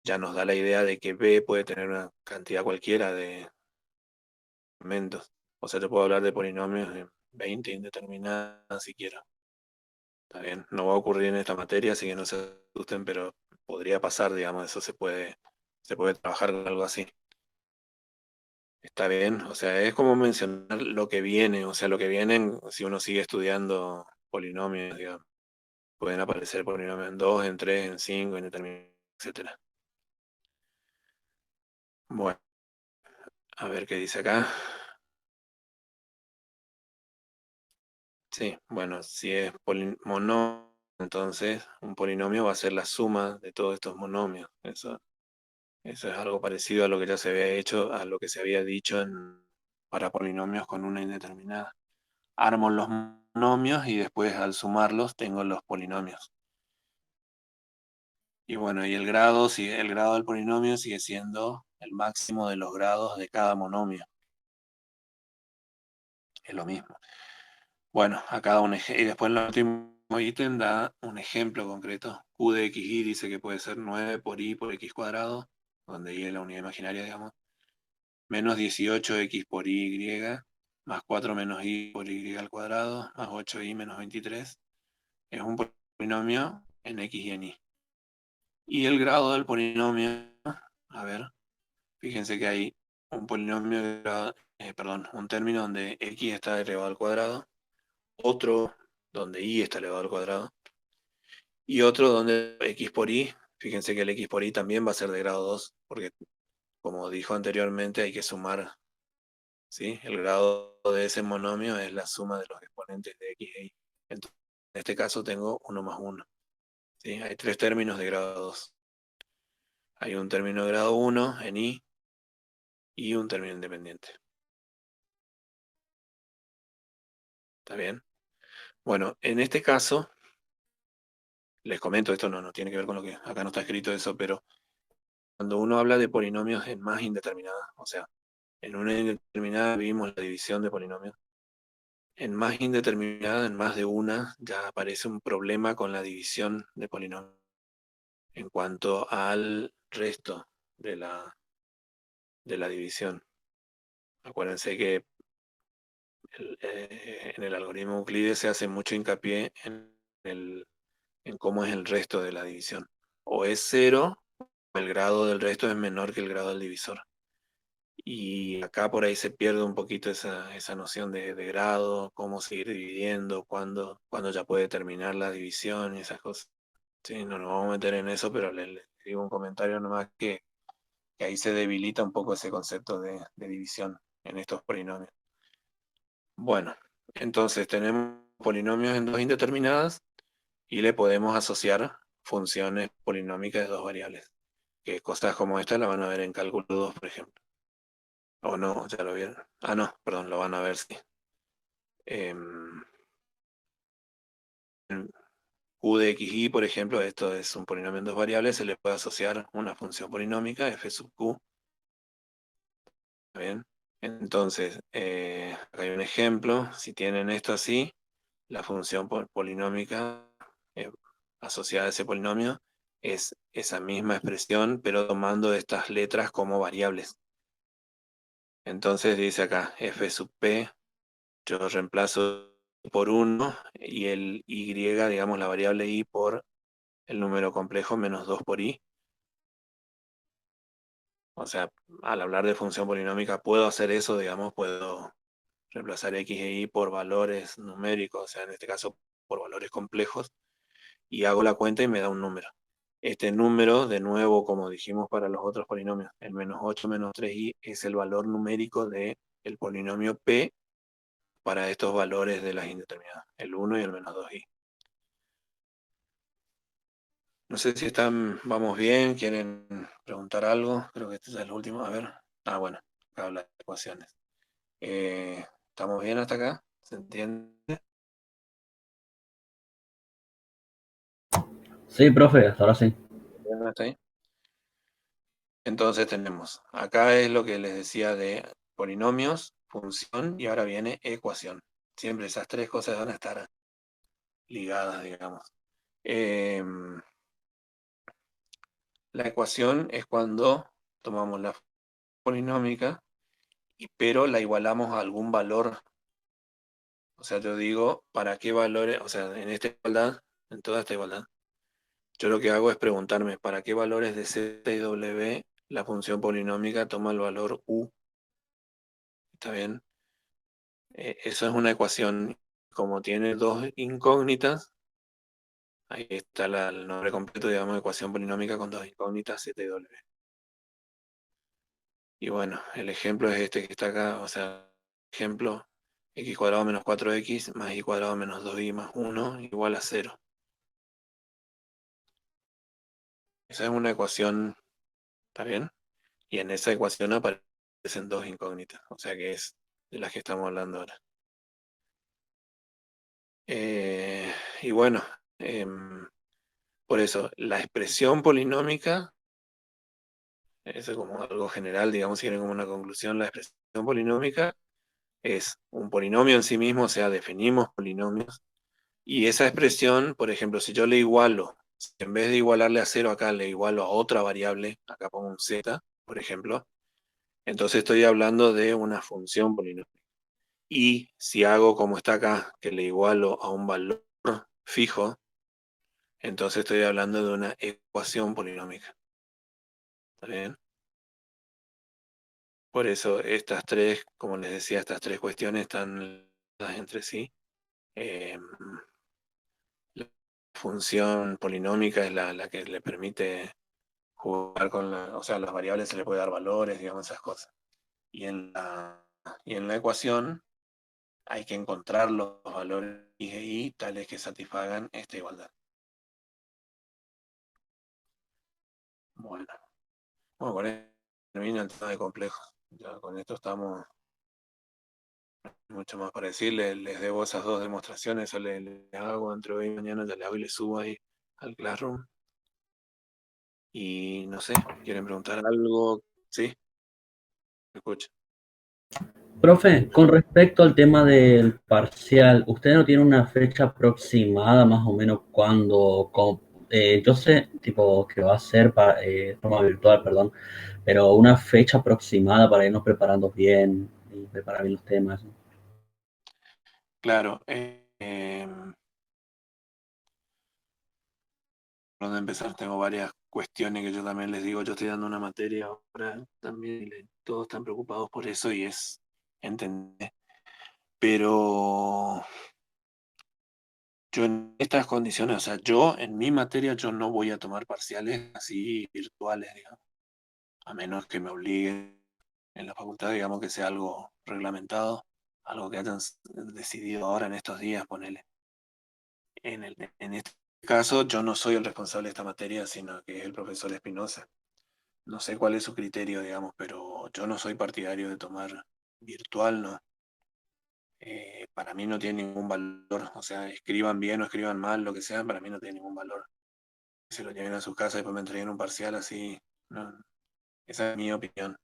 Ya nos da la idea de que B puede tener una cantidad cualquiera de elementos. O sea, te puedo hablar de polinomios de 20 indeterminadas si quiero. Está bien, no va a ocurrir en esta materia, así que no se asusten, pero podría pasar, digamos, eso se puede trabajar con algo así. Está bien, o sea, es como mencionar lo que viene, o sea, lo que vienen, si uno sigue estudiando polinomios, digamos, pueden aparecer polinomios en 2, en 3, en 5, en determinado, etcétera. Bueno, a ver qué dice acá. Sí, bueno, si es monomio, entonces un polinomio va a ser la suma de todos estos monomios. Eso es algo parecido a lo que ya se había hecho, a lo que se había dicho para polinomios con una indeterminada. Armo los monomios y después al sumarlos tengo los polinomios. Y bueno, y el grado del polinomio sigue siendo el máximo de los grados de cada monomio. Es lo mismo. Bueno, acá y después el último ítem da un ejemplo concreto. Q de xy dice que puede ser 9 por y por x cuadrado, donde y es la unidad imaginaria, digamos, menos 18x por y, más 4 menos y por y al cuadrado, más 8y menos 23. Es un polinomio en x y en y. Y el grado del polinomio, a ver, fíjense que hay un polinomio, un término donde x está elevado al cuadrado, otro donde y está elevado al cuadrado, y otro donde x por y, fíjense que el x por y también va a ser de grado 2, porque como dijo anteriormente hay que sumar ¿sí? El grado de ese monomio es la suma de los exponentes de x e y. Entonces, en este caso tengo 1 más 1. ¿Sí? Hay 3 términos de grado 2. Hay un término de grado 1 en y un término independiente. ¿Está bien? Bueno, en este caso, les comento, esto no tiene que ver con lo que acá no está escrito eso, pero cuando uno habla de polinomios en más indeterminadas, o sea, en una indeterminada vimos la división de polinomios. En más indeterminada, en más de una, ya aparece un problema con la división de polinomios en cuanto al resto de la división. Acuérdense que en el algoritmo Euclides se hace mucho hincapié en cómo es el resto de la división. O es 0, o el grado del resto es menor que el grado del divisor. Y acá por ahí se pierde un poquito esa noción de grado, cómo seguir dividiendo, cuándo ya puede terminar la división y esas cosas. Sí, no nos vamos a meter en eso, pero le digo un comentario nomás que ahí se debilita un poco ese concepto de división en estos polinomios. Bueno, entonces tenemos polinomios en dos indeterminadas y le podemos asociar funciones polinómicas de dos variables. Que cosas como esta la van a ver en cálculo 2, por ejemplo. O no, ya lo vieron. Ah, no, perdón, lo van a ver, sí. En Q de xy, por ejemplo, esto es un polinomio en dos variables, se le puede asociar una función polinómica, f sub q. ¿Está bien? Entonces, acá hay un ejemplo. Si tienen esto así, la función polinómica asociada a ese polinomio es esa misma expresión, pero tomando estas letras como variables. Entonces dice acá, f sub p, yo reemplazo por 1 y el y, digamos la variable y por el número complejo menos 2 por i. O sea, al hablar de función polinómica puedo hacer eso, digamos, puedo reemplazar x e y por valores numéricos, o sea, en este caso por valores complejos, y hago la cuenta y me da un número. Este número, de nuevo, como dijimos para los otros polinomios, el menos 8 menos 3i es el valor numérico del polinomio p para estos valores de las indeterminadas, el 1 y el menos 2i. No sé si vamos bien, quieren preguntar algo, creo que este es el último, a ver. Ah, bueno, acá habla de ecuaciones. ¿Estamos bien hasta acá? ¿Se entiende? Sí, profe, hasta ahora sí. ¿Bien hasta ahí? Entonces tenemos, acá es lo que les decía de polinomios, función y ahora viene ecuación. Siempre esas tres cosas van a estar ligadas, digamos. La ecuación es cuando tomamos la polinómica, pero la igualamos a algún valor. O sea, yo digo, ¿para qué valores? O sea, en esta igualdad, en toda esta igualdad, yo lo que hago es preguntarme, ¿para qué valores de z y w la función polinómica toma el valor u? ¿Está bien? Eso es una ecuación. Como tiene dos incógnitas, ahí está el nombre completo, digamos, ecuación polinómica con dos incógnitas, z y w. Y bueno, el ejemplo es este que está acá, o sea, ejemplo, x cuadrado menos 4x más y cuadrado menos 2y más 1 igual a 0. Esa es una ecuación, ¿está bien? Y en esa ecuación aparecen dos incógnitas, o sea que es de las que estamos hablando ahora. Y bueno, por eso, la expresión polinómica, eso es como algo general, digamos, si quieren como una conclusión, la expresión polinómica es un polinomio en sí mismo, o sea, definimos polinomios, y esa expresión, por ejemplo, si yo le igualo, si en vez de igualarle a 0 acá, le igualo a otra variable, acá pongo un z, por ejemplo, entonces estoy hablando de una función polinómica. Y si hago como está acá, que le igualo a un valor fijo, entonces estoy hablando de una ecuación polinómica. ¿Está bien? Por eso estas tres, como les decía, estas tres cuestiones están ligadas entre sí. La función polinómica es la que le permite jugar con o sea, a las variables se le puede dar valores, digamos, esas cosas. Y en la y en la ecuación hay que encontrar los valores X e Y tales que satisfagan esta igualdad. Bueno, con esto termina el tema de complejos. Ya con esto estamos mucho más para decir. Les debo esas 2 demostraciones, eso le hago entre hoy y mañana, ya le hago y le subo ahí al Classroom. Y no sé, ¿quieren preguntar algo? ¿Sí? ¿Me escucha? Profe, con respecto al tema del parcial, ¿usted no tiene una fecha aproximada más o menos cuando, yo sé, tipo, que va a ser para, forma virtual, perdón, pero una fecha aproximada para irnos preparando bien y preparar bien los temas? Claro. Por donde empezar, tengo varias cuestiones que yo también les digo, yo estoy dando una materia ahora también, y todos están preocupados por eso y es entender. Pero yo en estas condiciones, o sea, yo en mi materia yo no voy a tomar parciales así virtuales, digamos, a menos que me obliguen en la facultad, digamos, que sea algo reglamentado, algo que hayan decidido ahora en estos días, ponele. En este caso, yo no soy el responsable de esta materia, sino que es el profesor Espinosa. No sé cuál es su criterio, digamos, pero yo no soy partidario de tomar virtual, ¿no? Para mí no tiene ningún valor. O sea, escriban bien o escriban mal, lo que sea, para mí no tiene ningún valor. Se lo lleven a su casa y después me entreguen un parcial así. No, esa es mi opinión.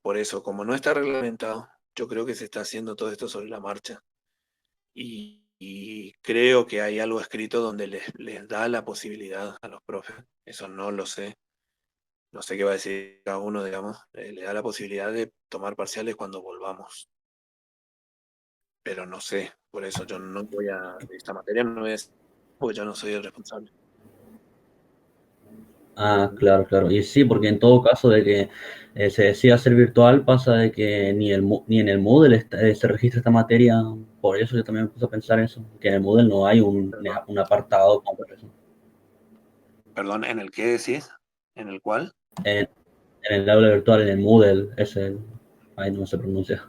Por eso, como no está reglamentado, yo creo que se está haciendo todo esto sobre la marcha. Y creo que hay algo escrito donde les da la posibilidad a los profes. Eso no lo sé. No sé qué va a decir cada uno, digamos. Le da la posibilidad de tomar parciales cuando volvamos. Pero no sé. Por eso yo no voy a. Esta materia no es. Porque yo no soy el responsable. Ah, claro, claro. Y sí, porque en todo caso de que se decida hacer virtual, pasa de que ni en el Moodle se registra esta materia. Por eso yo también me puse a pensar eso, que en el Moodle no hay Perdón, un apartado con eso. perdón, ¿en el qué decís? ¿En el cuál? En, en el aula virtual, en el Moodle, es el... Ay, no se pronuncia.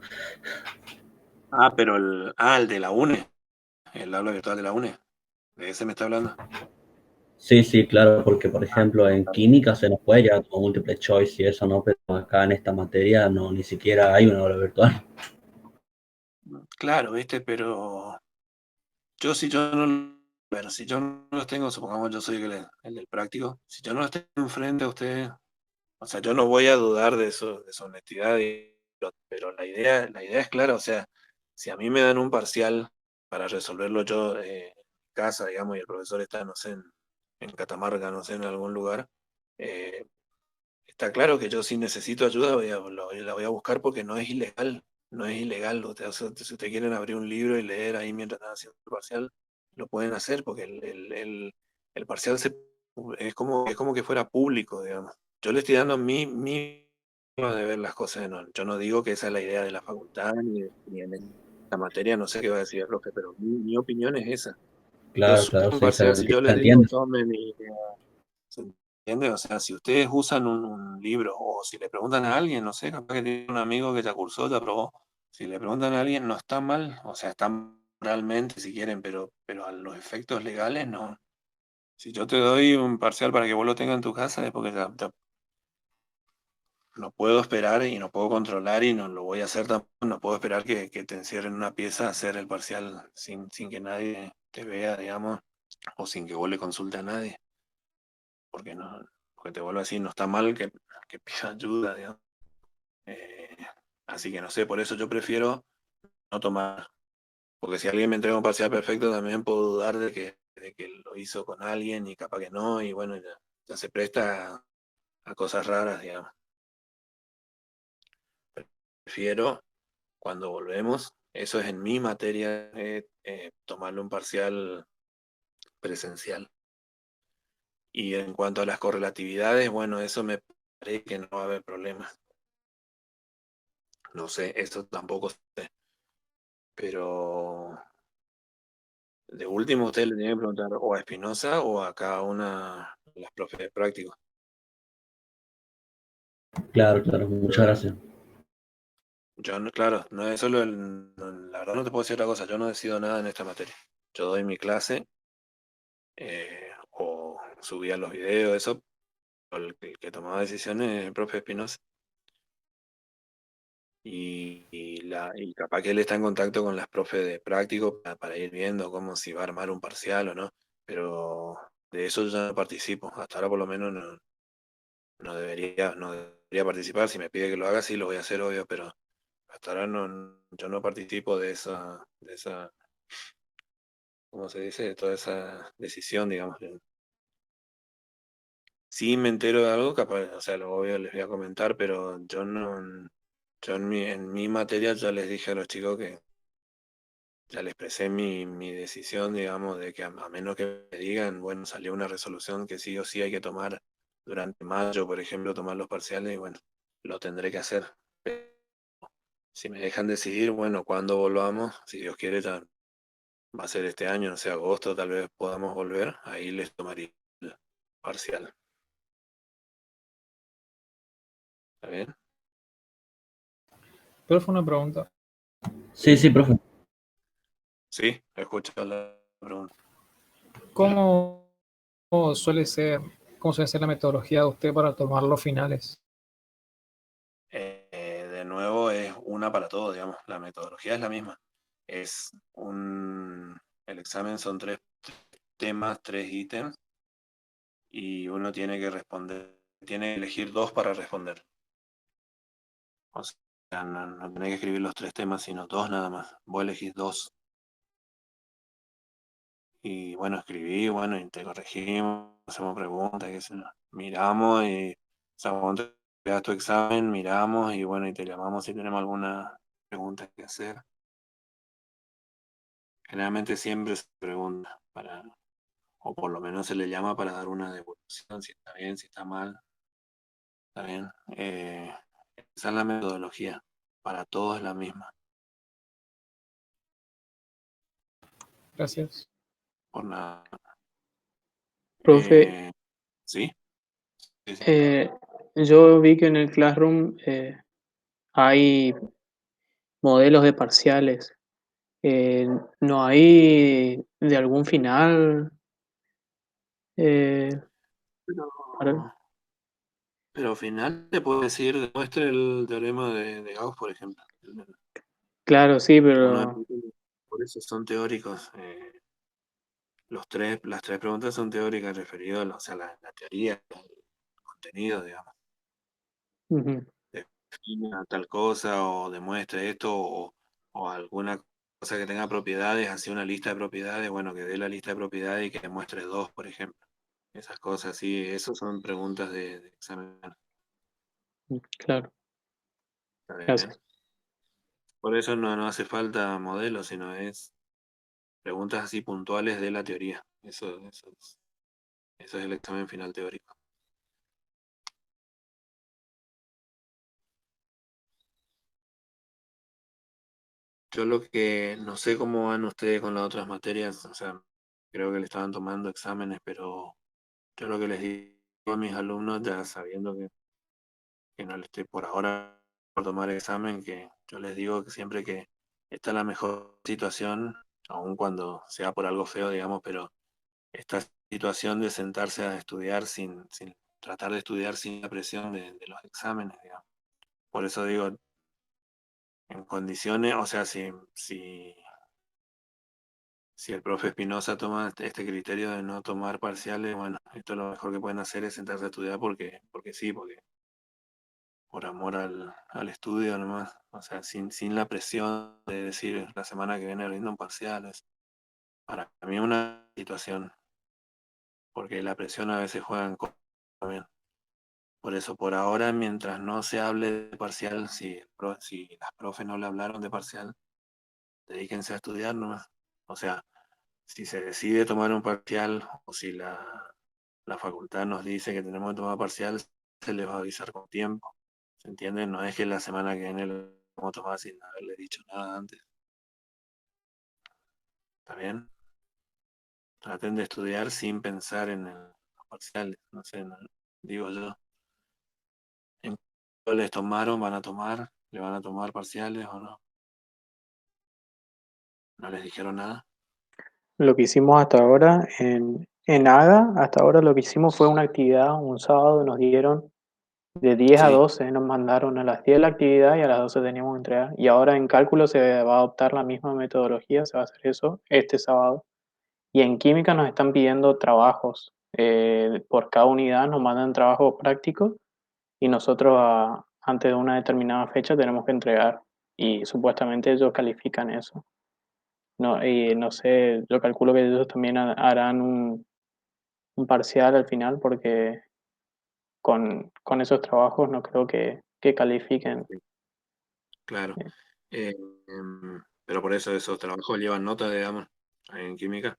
Pero el de la UNE. El aula virtual de la UNE. ¿De ese me está hablando? Sí, sí, claro, porque por ejemplo No, en química se nos puede llegar con múltiple choice y eso, ¿no? Pero acá en esta materia no, ni siquiera hay una aula virtual. claro, viste, pero yo si yo no. Bueno, si yo no los tengo, supongamos yo soy el del práctico, si yo no los tengo enfrente a ustedes, o sea, yo no voy a dudar de eso, de su honestidad, pero la idea es clara, o sea, si a mí me dan un parcial para resolverlo yo en casa, digamos, y el profesor está, no sé, en Catamarca, no sé, en algún lugar, eh, está claro que yo si necesito ayuda la voy a buscar porque no es ilegal, no es ilegal. O sea, si ustedes quieren abrir un libro y leer ahí mientras están haciendo el parcial, lo pueden hacer porque el parcial es como que fuera público, digamos. Yo le estoy dando mi forma de ver las cosas. No, yo no digo que esa es la idea de la facultad ni en esta materia, no sé qué va a decir el profe, pero mi opinión es esa. Yo Claro, subo claro, un sí, parcial, si yo se les digo, entiende. tomen y ¿se entiende? O sea, si ustedes usan un libro o si le preguntan a alguien, no sé, capaz que tiene un amigo que ya cursó, ya aprobó, si le preguntan a alguien, no está mal, o sea, está moralmente si quieren, pero a los efectos legales no. Si yo te doy un parcial para que vos lo tengas en tu casa, es porque ya no puedo esperar y no puedo controlar y no lo voy a hacer tampoco, no puedo esperar que te encierren en una pieza a hacer el parcial sin que nadie te vea, digamos, o sin que vos le consulte a nadie. Porque no, porque te vuelvo a decir, no está mal que pida ayuda, digamos. Eh, Así que no sé, por eso yo prefiero no tomar. Porque si alguien me entrega un parcial perfecto, también puedo dudar de que lo hizo con alguien y capaz que no, y bueno, ya se presta a cosas raras, digamos. Prefiero, cuando volvemos, eso es en mi materia, tomarle un parcial presencial. Y en cuanto a las correlatividades, bueno, eso me parece que no va a haber problemas. No sé, eso tampoco sé. Pero de último usted le tiene que preguntar o a Espinosa o a cada una de las profes de práctico. Claro, claro, muchas gracias. Yo no, claro, no es solo la verdad no te puedo decir otra cosa, yo no decido nada en esta materia. Yo doy mi clase o subía los videos, eso, el que tomaba decisiones es el profe Espinosa. Y capaz que él está en contacto con las profes de práctico para ir viendo cómo si va a armar un parcial o no, pero de eso yo no participo. Hasta ahora por lo menos no debería participar. Si me pide que lo haga, sí lo voy a hacer, obvio, pero hasta ahora yo no participo de esa, ¿cómo se dice? De toda esa decisión, digamos. Sí me entero de algo, capaz, o sea, lo obvio les voy a comentar, pero yo en mi materia ya les dije a los chicos que ya les expresé mi decisión, digamos, de que a menos que me digan, bueno, salió una resolución que sí o sí hay que tomar durante mayo, por ejemplo, tomar los parciales, y bueno, lo tendré que hacer. Si me dejan decidir, bueno, cuando volvamos, si Dios quiere, ya va a ser este año, no sé, agosto, tal vez podamos volver, ahí les tomaría el parcial. ¿Está bien? Pero fue una pregunta. Sí, sí, profe. Sí, escucho la pregunta. ¿Cómo suele ser, cómo suele ser la metodología de usted para tomar los finales? De nuevo, es una para todo, digamos, la metodología es la misma. El examen son 3 temas, 3 ítems, y uno tiene que responder, tiene que elegir 2 para responder. O sea, no tenés que escribir los 3 temas, sino 2 nada más. Vos elegís 2. Y bueno, escribí, bueno, y te corregimos, hacemos preguntas, qué sé yo. Miramos y, o sea, cuando te das tu examen, miramos y bueno, y te llamamos si tenemos alguna pregunta que hacer. Generalmente siempre se pregunta o por lo menos se le llama para dar una devolución, si está bien, si está mal, está bien. Esa es la metodología, para todos es la misma. Gracias. Por nada. Profe, ¿Sí? Sí, sí. eh, yo vi que en el Classroom hay modelos de parciales. Eh, ¿No hay de algún final? Eh, Pero, para- pero al final te puedo decir, demuestre el teorema de Gauss, por ejemplo. Claro, sí, Uno, pero por eso son teóricos. Las 3 preguntas son teóricas referidas o sea, la teoría, el contenido, digamos. ujú, Defina tal cosa o demuestre esto o alguna cosa que tenga propiedades, así una lista de propiedades, bueno, que dé la lista de propiedades y que demuestre 2, por ejemplo. Esas cosas, sí, eso son preguntas de examen. claro, ¿Está bien? gracias. Por eso no hace falta modelo, sino es preguntas así puntuales de la teoría. Eso es el examen final teórico. Yo lo que no sé cómo van ustedes con las otras materias, o sea, creo que le estaban tomando exámenes, pero yo lo que les digo a mis alumnos, ya sabiendo que no les estoy por ahora por tomar examen, que yo les digo que siempre que esta es la mejor situación, aun cuando sea por algo feo, digamos, pero esta situación de sentarse a estudiar sin tratar de estudiar sin la presión de los exámenes, digamos. Por eso digo, en condiciones, o sea, si el profe Espinosa toma este criterio de no tomar parciales, bueno, esto lo mejor que pueden hacer es sentarse a estudiar porque sí, porque por amor al estudio nomás, o sea, sin la presión de decir la semana que viene rindo un parcial. Para mí es una situación, porque la presión a veces juega en contra también. Por eso, por ahora, mientras no se hable de parcial, si las profes no le hablaron de parcial, dedíquense a estudiar nomás. O sea, si se decide tomar un parcial o si la facultad nos dice que tenemos que tomar parcial, se les va a avisar con tiempo. ¿Se entiende? No es que la semana que viene lo vamos a tomar sin haberle dicho nada antes. ¿Está bien? Traten de estudiar sin pensar en los parciales. No sé, digo yo. En cuáles tomaron, van a tomar. ¿Le van a tomar parciales o no? ¿No les dijeron nada? Lo que hicimos hasta ahora en AGA, hasta ahora lo que hicimos fue una actividad, un sábado nos dieron de 10 a Sí, 12, nos mandaron a las 10 la actividad y a las 12 teníamos que entregar. Y ahora en cálculo se va a adoptar la misma metodología, se va a hacer eso este sábado. Y en química nos están pidiendo trabajos. Por cada unidad nos mandan trabajos prácticos y nosotros antes de una determinada fecha tenemos que entregar. Y supuestamente ellos califican eso. No, y no sé, yo calculo que ellos también harán un parcial al final porque con esos trabajos no creo que califiquen. sí, claro. Eh, pero por eso esos trabajos llevan nota, digamos, en química.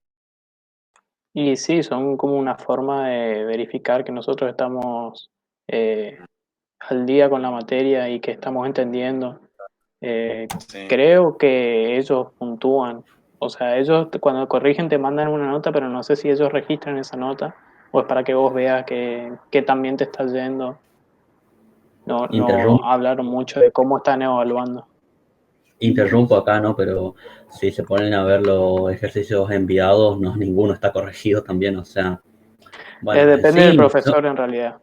Y sí, son como una forma de verificar que nosotros estamos al día con la materia y que estamos entendiendo. Sí, Creo que ellos puntúan. O sea, ellos cuando corrigen te mandan una nota, pero no sé si ellos registran esa nota o es para que vos veas que también te está yendo. No, no Interrumpo, hablaron mucho de cómo están evaluando. interrumpo acá, ¿no? Pero si se ponen a ver los ejercicios enviados, no, ninguno está corregido también, o sea, bueno, en Depende del sí, profesor en realidad,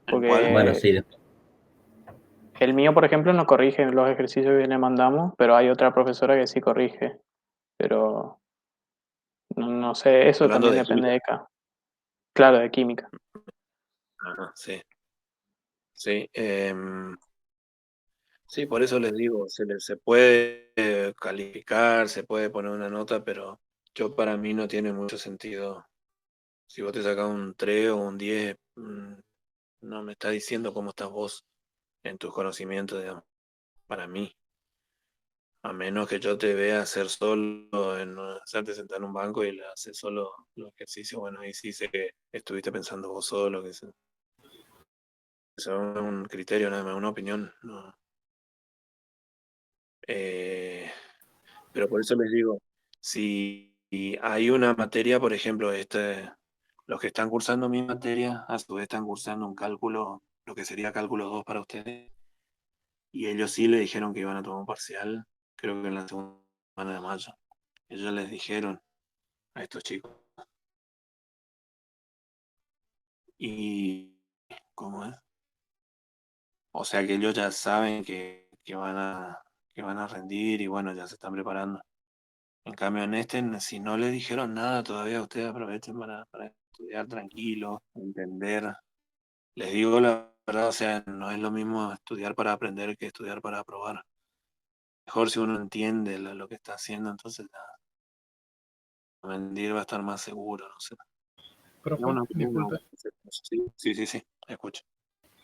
¿en cuál? bueno, porque sí, el mío, por ejemplo, no corrige los ejercicios que le mandamos, pero hay otra profesora que sí corrige. Pero no, no sé, eso Hablando también de depende química. de acá. Claro, de química. Ajá, sí, sí. Sí, por eso les digo, se puede calificar, se puede poner una nota, pero yo para mí no tiene mucho sentido. Si vos te sacas un 3 o un 10, no me está diciendo cómo estás vos en tus conocimientos, digamos, para mí. A menos que yo te vea hacer solo, hacerte sentar en un banco y le haces solo los ejercicios, bueno, ahí sí sé que estuviste pensando vos solo, que eso es un criterio, nada más, una opinión, no. Eh, pero por eso les digo, si hay una materia, por ejemplo, los que están cursando mi materia, a su vez están cursando un cálculo, lo que sería cálculo 2 para ustedes, y ellos sí le dijeron que iban a tomar un parcial, creo que en la segunda semana de mayo. Ellos les dijeron a estos chicos. Y, ¿cómo es? O sea que ellos ya saben que van a rendir y bueno, ya se están preparando. En cambio, en este, si no le dijeron nada todavía, ustedes aprovechen para estudiar tranquilo, entender. Les digo la verdad, o sea, no es lo mismo estudiar para aprender que estudiar para aprobar. Mejor si uno entiende lo que está haciendo, entonces rendir va a estar más seguro, no sé. Es Profe, una opinión, no. disculpe. Sí, sí, sí, sí, escucho.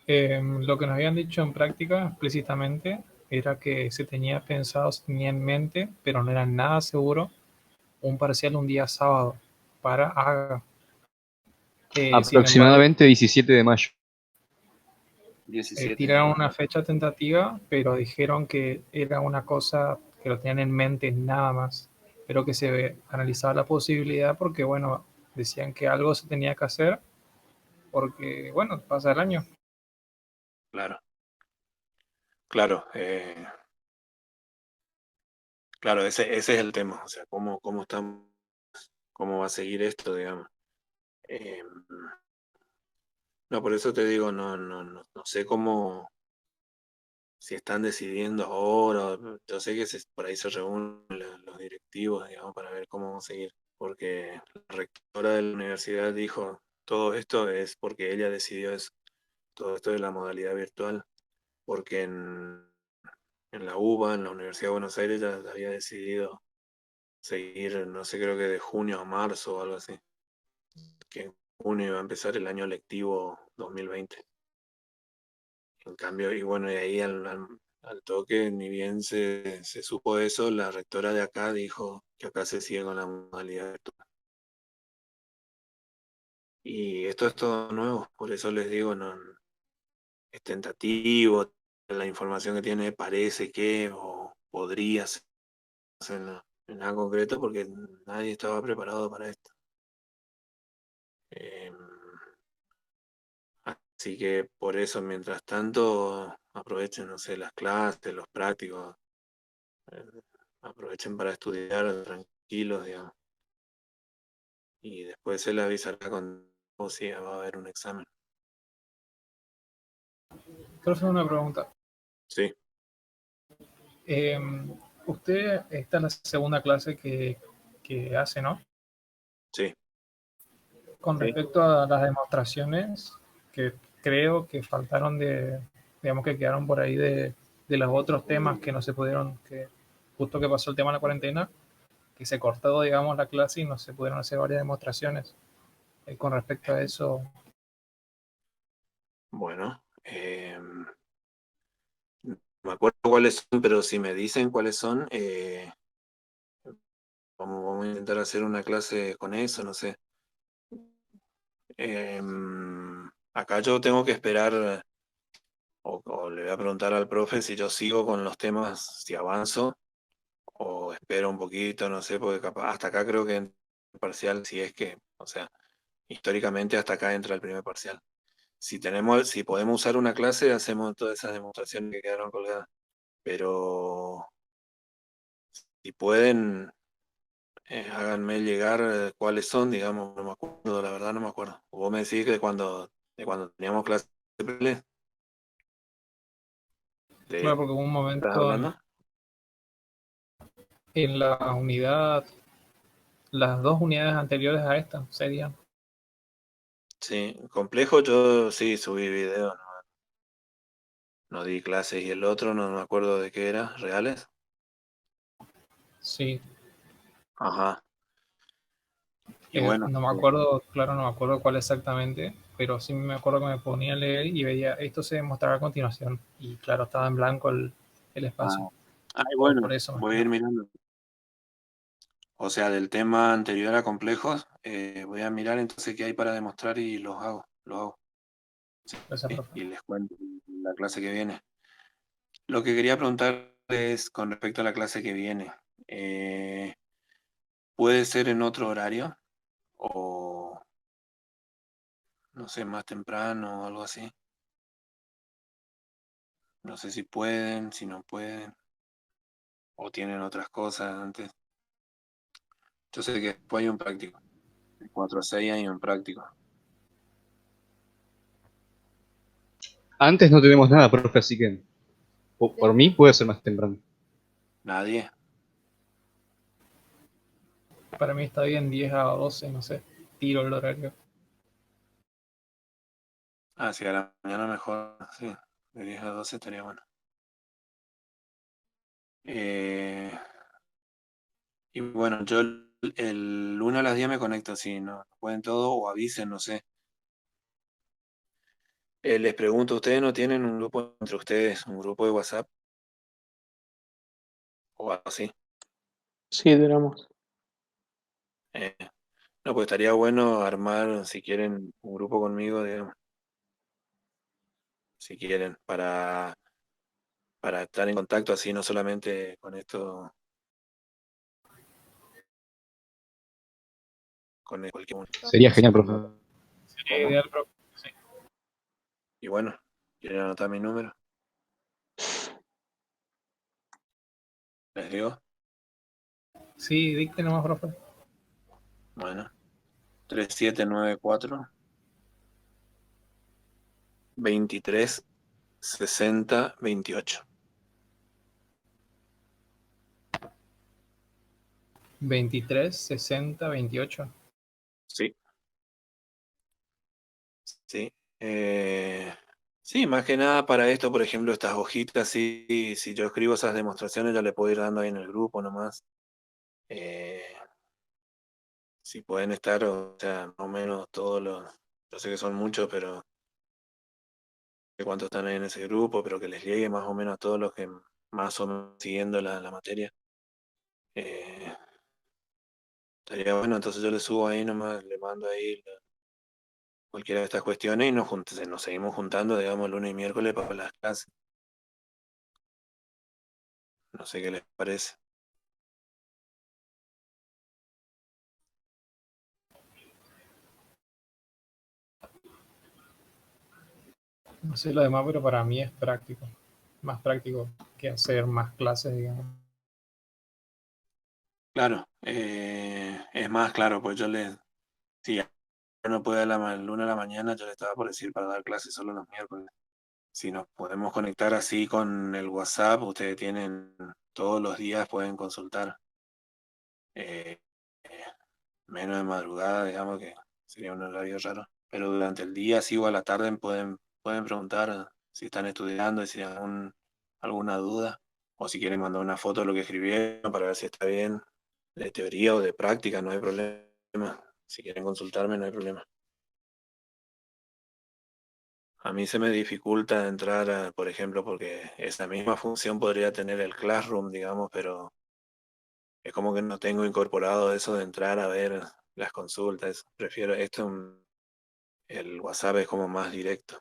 Lo que nos habían dicho en práctica explícitamente era que se tenía pensado, se tenía en mente, pero no era nada seguro, un parcial un día sábado para AGA. Sin embargo, Aproximadamente 17 de mayo. 17. tiraron una fecha tentativa, pero dijeron que era una cosa que lo tenían en mente nada más, pero que se analizaba la posibilidad porque, bueno, decían que algo se tenía que hacer porque, bueno, pasa el año. Claro, claro, claro, ese es el tema, o sea, cómo va a seguir esto, digamos. Eh, no, por eso te digo, no sé cómo, si están decidiendo ahora, yo sé que por ahí se reúnen los directivos, digamos, para ver cómo vamos a seguir, porque la rectora de la universidad dijo, todo esto es porque ella decidió eso, todo esto de la modalidad virtual, porque en la UBA, en la Universidad de Buenos Aires, ya había decidido seguir, no sé, creo que de junio a marzo o algo así, que en junio iba a empezar el año lectivo 2020. En cambio, y bueno, y ahí al toque, ni bien se supo eso, la rectora de acá dijo que acá se sigue con la modalidad virtual. Y esto es todo nuevo, por eso les digo, no, es tentativo, la información que tiene parece que, o podría ser en nada concreto, porque nadie estaba preparado para esto. Em, Así que por eso, mientras tanto, aprovechen, no sé, las clases, los prácticos, eh, aprovechen para estudiar tranquilos, digamos. Y después él avisará o si va a haber un examen. Profe, una pregunta. Sí, Eh, Usted, esta es la segunda clase que hace, ¿no? sí, Con sí. respecto a las demostraciones que creo que faltaron digamos que quedaron por ahí de los otros temas que no se pudieron, que justo que pasó el tema de la cuarentena, que se cortó, digamos, la clase y no se pudieron hacer varias demostraciones. Con respecto a eso, Bueno, no me acuerdo cuáles son, pero si me dicen cuáles son, vamos a intentar hacer una clase con eso, no sé. Acá yo tengo que esperar, o le voy a preguntar al profe si yo sigo con los temas, si avanzo, o espero un poquito, no sé, porque capaz, hasta acá creo que en parcial, si es que, o sea, históricamente hasta acá entra el primer parcial. Si podemos usar una clase, hacemos todas esas demostraciones que quedaron colgadas. Pero si pueden, háganme llegar cuáles son, digamos, no me acuerdo, la verdad no me acuerdo. Vos me decís que de cuando teníamos clase claro, de porque hubo un ¿estás momento hablando? en la unidad, las dos unidades anteriores a esta serían, Sí, complejo, yo sí subí video, no di clases y el otro no me acuerdo de qué era, ¿reales? sí. Ajá. Y bueno, No me acuerdo, claro, no me acuerdo cuál exactamente, pero sí me acuerdo que me ponía a leer y veía, esto se demostrará a continuación. Y claro, estaba en blanco el espacio. ah, ay, Por bueno, eso más que voy a ir nada. mirando. O sea, del tema anterior a complejos, voy a mirar entonces qué hay para demostrar y los hago. Gracias, profe. Y les cuento en la clase que viene. Lo que quería preguntar es con respecto a la clase que viene. eh, ¿Puede ser en otro horario? O no sé, más temprano o algo así. No sé si pueden, si no pueden, o tienen otras cosas antes. Yo sé que después hay un práctico. De 4 a 6 hay un práctico. Antes no tenemos nada, profe, así que por mí puede ser más temprano. ¿Nadie? Para mí está bien 10 a 12, no sé. Tiro el horario. Ah, sí, a la mañana mejor, sí. De 10 a 12 estaría bueno. Eh, y bueno, yo el 1 a las 10 me conecto, si no pueden todo o avisen, no sé. Les pregunto, ¿ustedes no tienen un grupo entre ustedes, un grupo de WhatsApp o algo así? Sí, tenemos. Eh, no, pues estaría bueno armar, si quieren, un grupo conmigo, digamos, si quieren, para estar en contacto así, no solamente con esto, con cualquier uno. Sería genial, profe. Sería ¿Cómo? ideal, profe. Sí, Y bueno, ¿quieren anotar mi número? ¿Les digo? sí, dicte nomás, profe. Bueno, 3794-236028. 23 60 28. Sí, sí. Sí, más que nada para esto, por ejemplo, estas hojitas, sí, si yo escribo esas demostraciones, ya le puedo ir dando ahí en el grupo nomás. Eh, si pueden estar, o sea, más o menos todos los, yo sé que son muchos, pero de cuántos están ahí en ese grupo, pero que les llegue más o menos a todos los que más o menos siguiendo la materia. Eh, estaría bueno, entonces yo le subo ahí nomás, le mando ahí cualquiera de estas cuestiones y nos seguimos juntando, digamos, lunes y miércoles para las clases. No sé qué les parece. No sé lo demás, pero para mí es práctico. más práctico que hacer más clases, digamos. Claro, es más claro, pues si no puede el lunes a la mañana, yo le estaba por decir para dar clases solo los miércoles. Si nos podemos conectar así con el WhatsApp, ustedes tienen todos los días, pueden consultar. Eh, Menos de madrugada, digamos que sería un horario raro. Pero durante el día, sí o a la tarde, pueden preguntar si están estudiando y si tienen alguna duda. O si quieren mandar una foto de lo que escribieron para ver si está bien, de teoría o de práctica, no hay problema. Si quieren consultarme, no hay problema. A mí se me dificulta entrar, por ejemplo, porque esa misma función podría tener el Classroom, digamos, pero es como que no tengo incorporado eso de entrar a ver las consultas. Prefiero el WhatsApp es como más directo.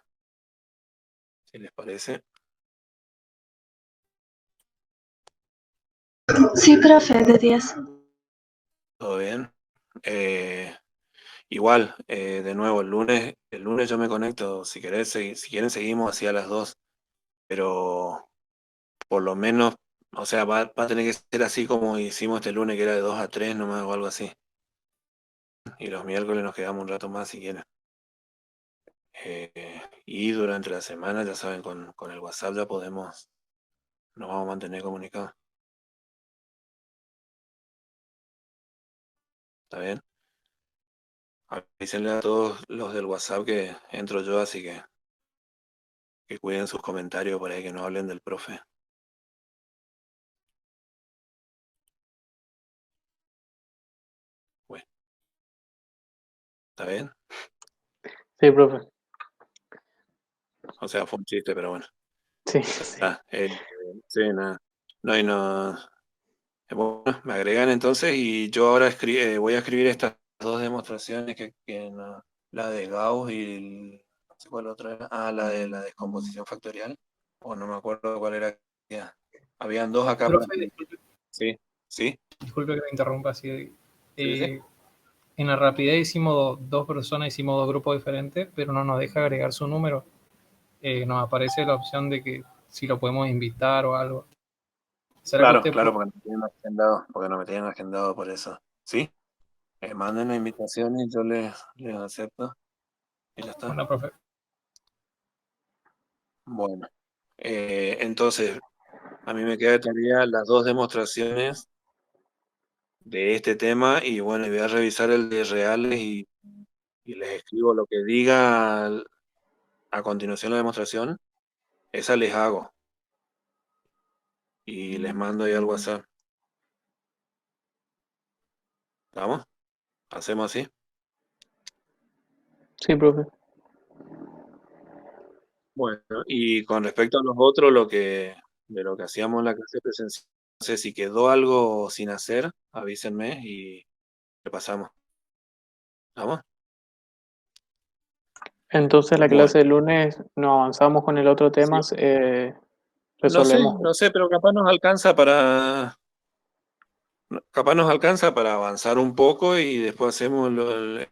¿Si les parece? Sí, profe, de 10. ¿Todo bien? Igual, de nuevo, el lunes yo me conecto, si querés, si quieren seguimos así a las 2, pero por lo menos, o sea, va a tener que ser así como hicimos este lunes, que era de 2 a 3 nomás o algo así. Y los miércoles nos quedamos un rato más si quieren. Y durante la semana, ya saben, con el WhatsApp ya nos vamos a mantener comunicados. ¿Está bien? Avísenle a todos los del WhatsApp que entro yo, así que cuiden sus comentarios por ahí, que no hablen del profe. Bueno, ¿está bien? Sí, profe. O sea, fue un chiste, pero bueno. Sí, sí. Sí, nada. No, bueno, me agregan entonces y yo ahora voy a escribir estas dos demostraciones la de Gauss y no sé cuál otra era. La de la descomposición factorial. O no me acuerdo cuál era. Ya. Habían dos acá para Profe, escribir. Sí, sí, disculpe que me interrumpa así. sí. En la rapidez hicimos dos personas, hicimos dos grupos diferentes, pero no nos deja agregar su número. Nos aparece la opción de que si lo podemos invitar o algo. ¿Será que Claro, usted claro, puede? porque no me tienen agendado por eso. ¿Sí? Manden la invitación y yo les acepto. Y ya está. Bueno, profe. Bueno, entonces, a mí me queda de tarea las dos demostraciones de este tema y bueno, y voy a revisar el de reales y les escribo lo que diga a continuación la demostración. Esa les hago y les mando ahí al WhatsApp. ¿Vamos? ¿Hacemos así? Sí, profe. Bueno, y con respecto a los otros, de lo que hacíamos en la clase presencial, no sé si quedó algo sin hacer, avísenme y repasamos. ¿Vamos? Entonces la Bueno, clase del lunes no avanzamos con el otro tema, sí. resolvemos. No sé, pero capaz nos alcanza para avanzar un poco y después hacemos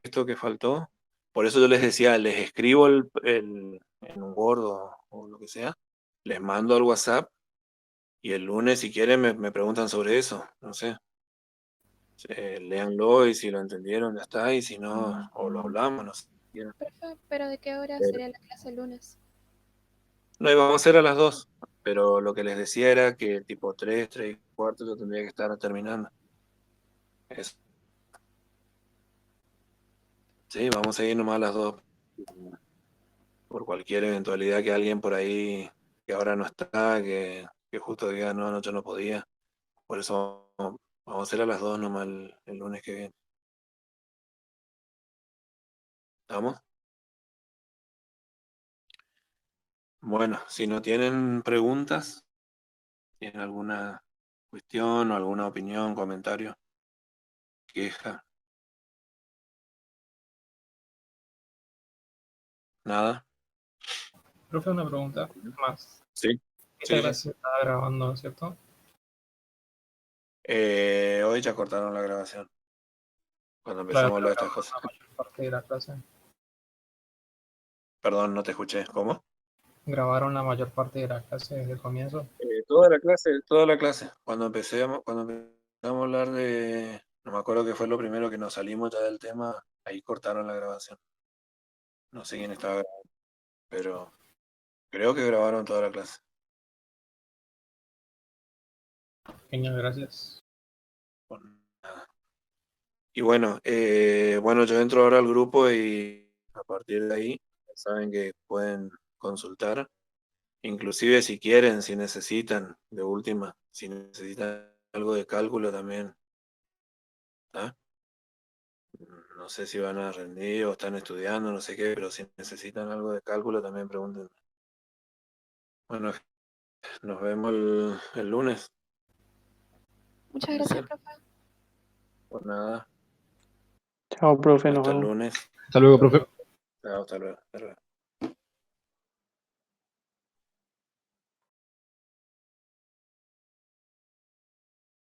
esto que faltó. Por eso yo les decía, les escribo en un Word o lo que sea, les mando al WhatsApp y el lunes si quieren me preguntan sobre eso, no sé. Léanlo y si lo entendieron ya está, y si no, o lo hablamos, no sé. Profe, ¿pero de qué hora Pero- sería la clase el lunes? No, íbamos a hacer a las 2, pero lo que les decía era que tipo 3 y cuarto yo tendría que estar terminando. Eso. Sí, vamos a ir nomás a las 2. Por cualquier eventualidad que alguien por ahí que ahora no está, que justo diga, no, no, yo no podía. Por eso vamos a hacer a las 2 nomás el lunes que viene. ¿Estamos? Bueno, si no tienen preguntas, tienen alguna cuestión o alguna opinión, comentario, queja, nada. Profe, una pregunta más. Sí, Esta sí, sí. clase se está grabando, ¿no es cierto? Hoy ya cortaron la grabación cuando Claro, empezamos a pero hablar de estas grabando cosas. la mayor parte de la clase. Perdón, no te escuché. ¿Cómo? Grabaron la mayor parte de la clase desde el comienzo. Toda la clase. Cuando empezamos a hablar de, no me acuerdo qué fue lo primero que nos salimos ya del tema, ahí cortaron la grabación. No sé quién estaba grabando, pero creo que grabaron toda la clase. Genial, gracias. Por nada. Y bueno, yo entro ahora al grupo y a partir de ahí saben que pueden consultar, inclusive si quieren, si necesitan, de última, si necesitan algo de cálculo también, ¿tá? No sé si van a rendir o están estudiando, no sé qué, pero si necesitan algo de cálculo también pregunten. Bueno, nos vemos el lunes. Muchas gracias, profe. Por nada, Chao, profe, nos hasta el vemos. lunes. Hasta luego, profe. Chao, hasta luego.